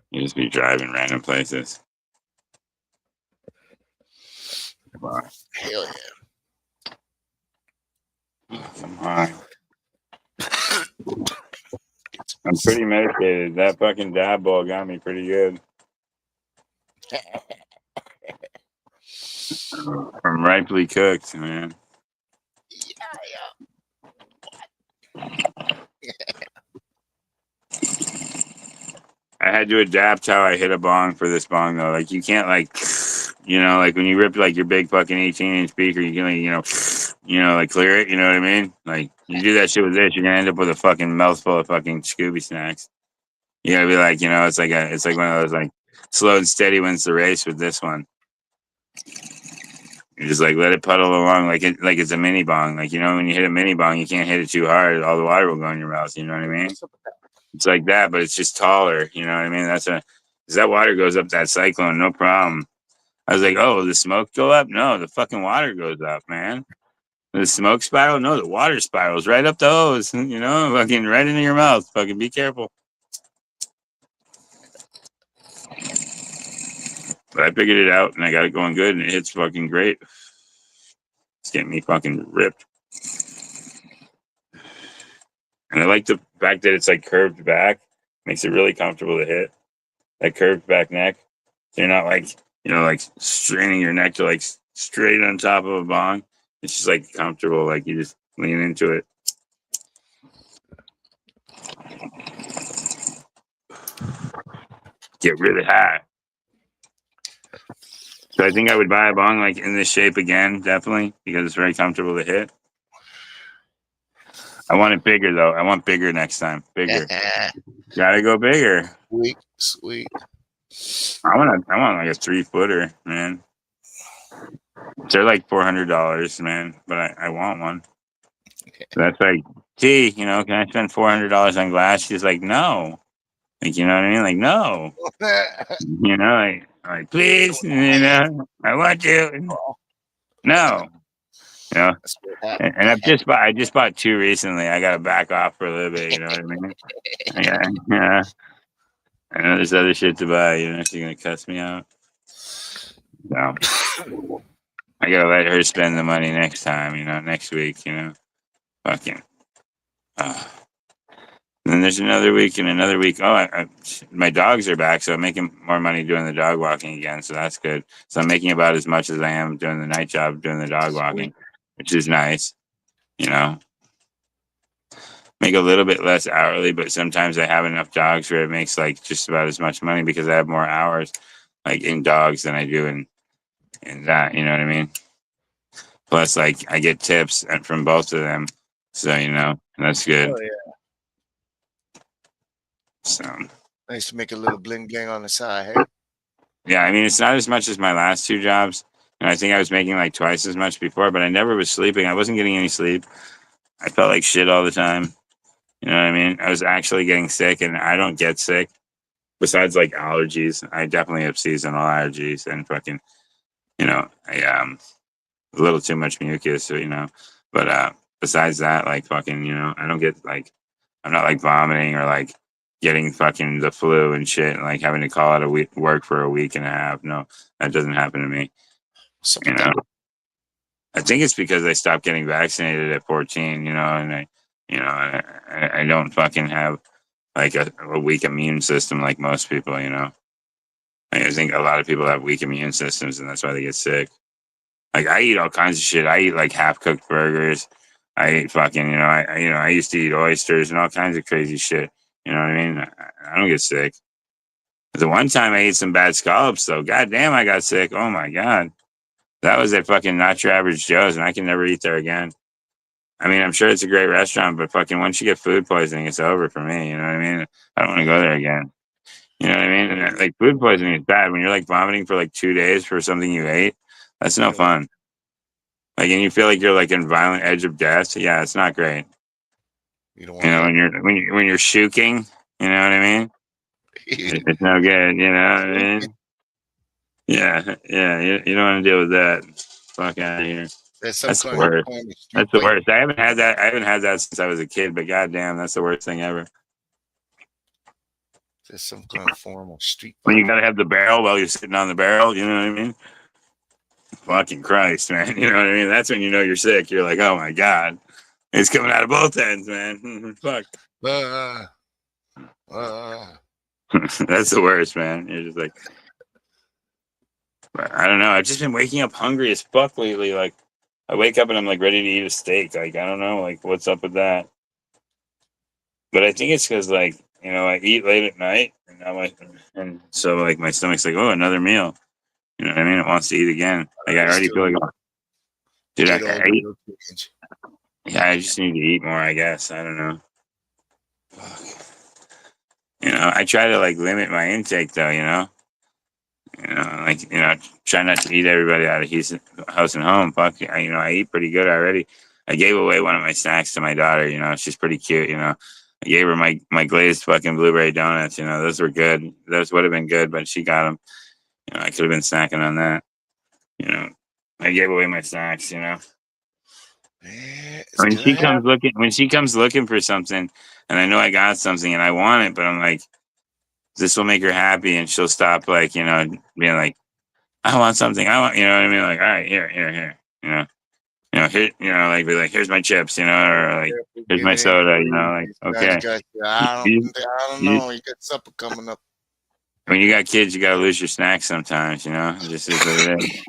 You just be driving random places. Come Hell yeah. Come on. I'm pretty medicated. That fucking dab ball got me pretty good. I'm ripely cooked, man. I had to adapt how I hit a bong for this bong though. Like you can't like like when you rip like your big fucking 18-inch speaker, you can like, like clear it, you know what I mean? Like you do that shit with this, you're gonna end up with a fucking mouthful of fucking Scooby snacks. You gotta be like, it's like one of those like slow and steady wins the race with this one. You just like let it puddle along like it's a mini bong. Like when you hit a mini bong, you can't hit it too hard. All the water will go in your mouth. You know what I mean? It's like that, but it's just taller. You know what I mean? Because that water goes up that cyclone, no problem. I was like, oh, the smoke go up? No, the fucking water goes up, man. The smoke spiral? No, the water spirals right up the hose. Fucking right into your mouth. Fucking be careful. But I figured it out and I got it going good and it hits fucking great. It's getting me fucking ripped. And I like the fact that it's like curved back. Makes it really comfortable to hit. That curved back neck. So you're not like, like straining your neck to like straight on top of a bong. It's just like comfortable. Like you just lean into it. Get really high. So I think I would buy a bong like in this shape again, definitely, because it's very comfortable to hit. I want it bigger though. I want bigger next time. Bigger. Gotta go bigger. Sweet. I want like a 3-footer, man. They're like $400, man, but I want one. So that's like, gee, can I spend $400 on glass? She's like, no. Like, you know what I mean? Like, no. Like please, I want you. No. And I just bought 2 recently. I gotta back off for a little bit, you know what I mean? Yeah. I know there's other shit to buy, she's gonna cuss me out. So I gotta let her spend the money next time, next week, fucking. And then there's another week and another week. Oh, my dogs are back, so I'm making more money doing the dog walking again. So that's good. So I'm making about as much as I am doing the night job, doing the dog walking, which is nice. Make a little bit less hourly, but sometimes I have enough dogs where it makes like just about as much money because I have more hours like in dogs than I do in that. You know what I mean? Plus, like I get tips from both of them, so that's good. Oh, yeah. So nice to make a little bling bling on the side. Hey? Yeah, I mean it's not as much as my last 2 jobs, and I think I was making like twice as much before, but I never was sleeping. I wasn't getting any sleep. I felt like shit all the time. You know what I mean? I was actually getting sick, and I don't get sick. Besides like allergies, I definitely have seasonal allergies and fucking, I a little too much mucus, But besides that, like fucking, I don't get like, I'm not like vomiting or like getting fucking the flu and shit, and like having to call out work for a week and a half. No, that doesn't happen to me. I think it's because I stopped getting vaccinated at 14, and I don't fucking have like a weak immune system like most people, I think a lot of people have weak immune systems and that's why they get sick. Like I eat all kinds of shit. I eat like half cooked burgers. I eat fucking, I used to eat oysters and all kinds of crazy shit. You know what I mean? I don't get sick. The one time I ate some bad scallops though, goddamn, I got sick. Oh my God. That was at fucking Not Your Average Joe's and I can never eat there again. I mean, I'm sure it's a great restaurant, but fucking once you get food poisoning, it's over for me. You know what I mean? I don't want to go there again. You know what I mean? And, like food poisoning is bad when you're like vomiting for like 2 days for something you ate. That's no fun. Like, and you feel like you're like in violent edge of death. Yeah, it's not great. You don't want when you're shuking, you know what I mean? It's no good. You know what I mean? Yeah. You don't want to deal with that. Fuck out of here. That's the worst. That's the worst. I haven't had that since I was a kid, but goddamn, that's the worst thing ever. There's some kind of formal street fight. When you gotta have the barrel while you're sitting on the barrel, you know what I mean? Fucking Christ, man. You know what I mean? That's when you know you're sick. You're like, oh my God. It's coming out of both ends, man. Fuck. That's the worst, man. You're just like, I don't know. I've just been waking up hungry as fuck lately. Like, I wake up and I'm like ready to eat a steak. Like, I don't know, like, what's up with that? But I think it's because, like, I eat late at night, and so like my stomach's like, oh, another meal. You know what I mean? It wants to eat again. Like I already feel like, dude, I eat. Yeah, I just need to eat more. I guess I don't know. Fuck. You know, I try to like limit my intake though. Like try not to eat everybody out of house and home. Fuck, I eat pretty good already. I gave away one of my snacks to my daughter. She's pretty cute. I gave her my glazed fucking blueberry donuts. Those were good. Those would have been good, but she got them. I could have been snacking on that. I gave away my snacks. Yeah, When she comes looking for something, and I know I got something and I want it, but I'm like, this will make her happy, and she'll stop like being like, I want something. I want, what I mean? Like, all right, here, here. Here, like be like, here's my chips, or like, here's my soda, like, okay. I don't know. You got supper coming up. When you got kids, you gotta lose your snacks sometimes, It just is what it is.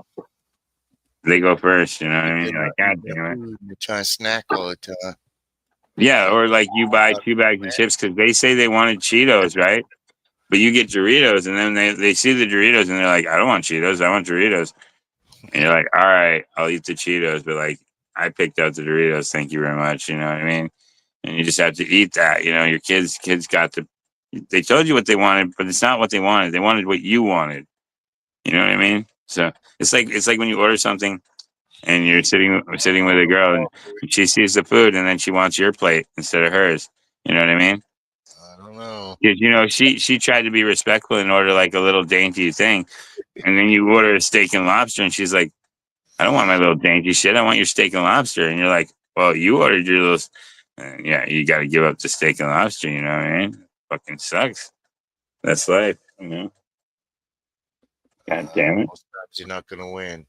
They go first, what I mean? You're like, God damn it. You're trying to snack all the time. Yeah, or like you buy 2 bags of chips because they say they wanted Cheetos, right? But you get Doritos, and then they see the Doritos, and they're like, I don't want Cheetos, I want Doritos. And you're like, all right, I'll eat the Cheetos, but like, I picked out the Doritos, thank you very much, you know what I mean? And you just have to eat that, your kids got they told you what they wanted, but it's not what they wanted. They wanted what you wanted. You know what I mean? So it's like when you order something and you're sitting with a girl and she sees the food and then she wants your plate instead of hers. You know what I mean? I don't know. Because she tried to be respectful and order like a little dainty thing, and then you order a steak and lobster, and she's like, "I don't want my little dainty shit. I want your steak and lobster." And you're like, "Well, you ordered your little." Yeah, you got to give up the steak and lobster. You know what I mean? Fucking sucks. That's life. God damn it. Most times you're not gonna win.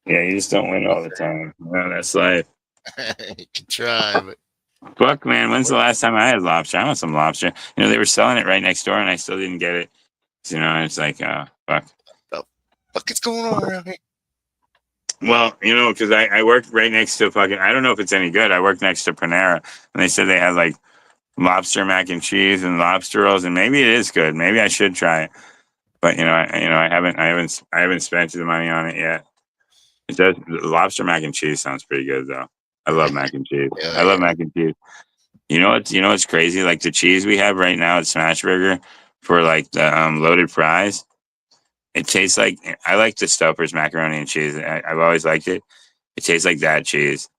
Yeah, you just don't win all the time. No, that's life. You can try, but Fuck, man. When's the last time I had lobster? I want some lobster. They were selling it right next door, and I still didn't get it. It's like, fuck. Fuck is going on around here? Well, because I worked right next to fucking, I don't know if it's any good. I worked next to Panera, and they said they had like lobster mac and cheese and lobster rolls, and maybe it is good. Maybe I should try it. But I haven't spent the money on it yet. It does. Lobster mac and cheese sounds pretty good though. I love mac and cheese. Yeah, I love mac and cheese. What's crazy? Like the cheese we have right now at Smashburger for like the loaded fries. It tastes like, I like the Stouffer's macaroni and cheese. I've always liked it. It tastes like that cheese.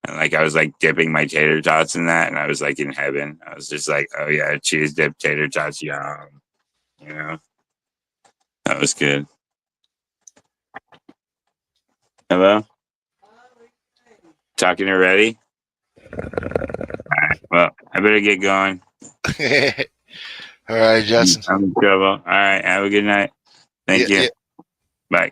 And like I was like dipping my tater tots in that, and I was like in heaven. I was just like, oh yeah, cheese dip tater tots, yum. That was good. Hello? Talking already? All right. Well, I better get going. All right, Justin. I'm in trouble. All right. Have a good night. Thank you. Yeah. Bye.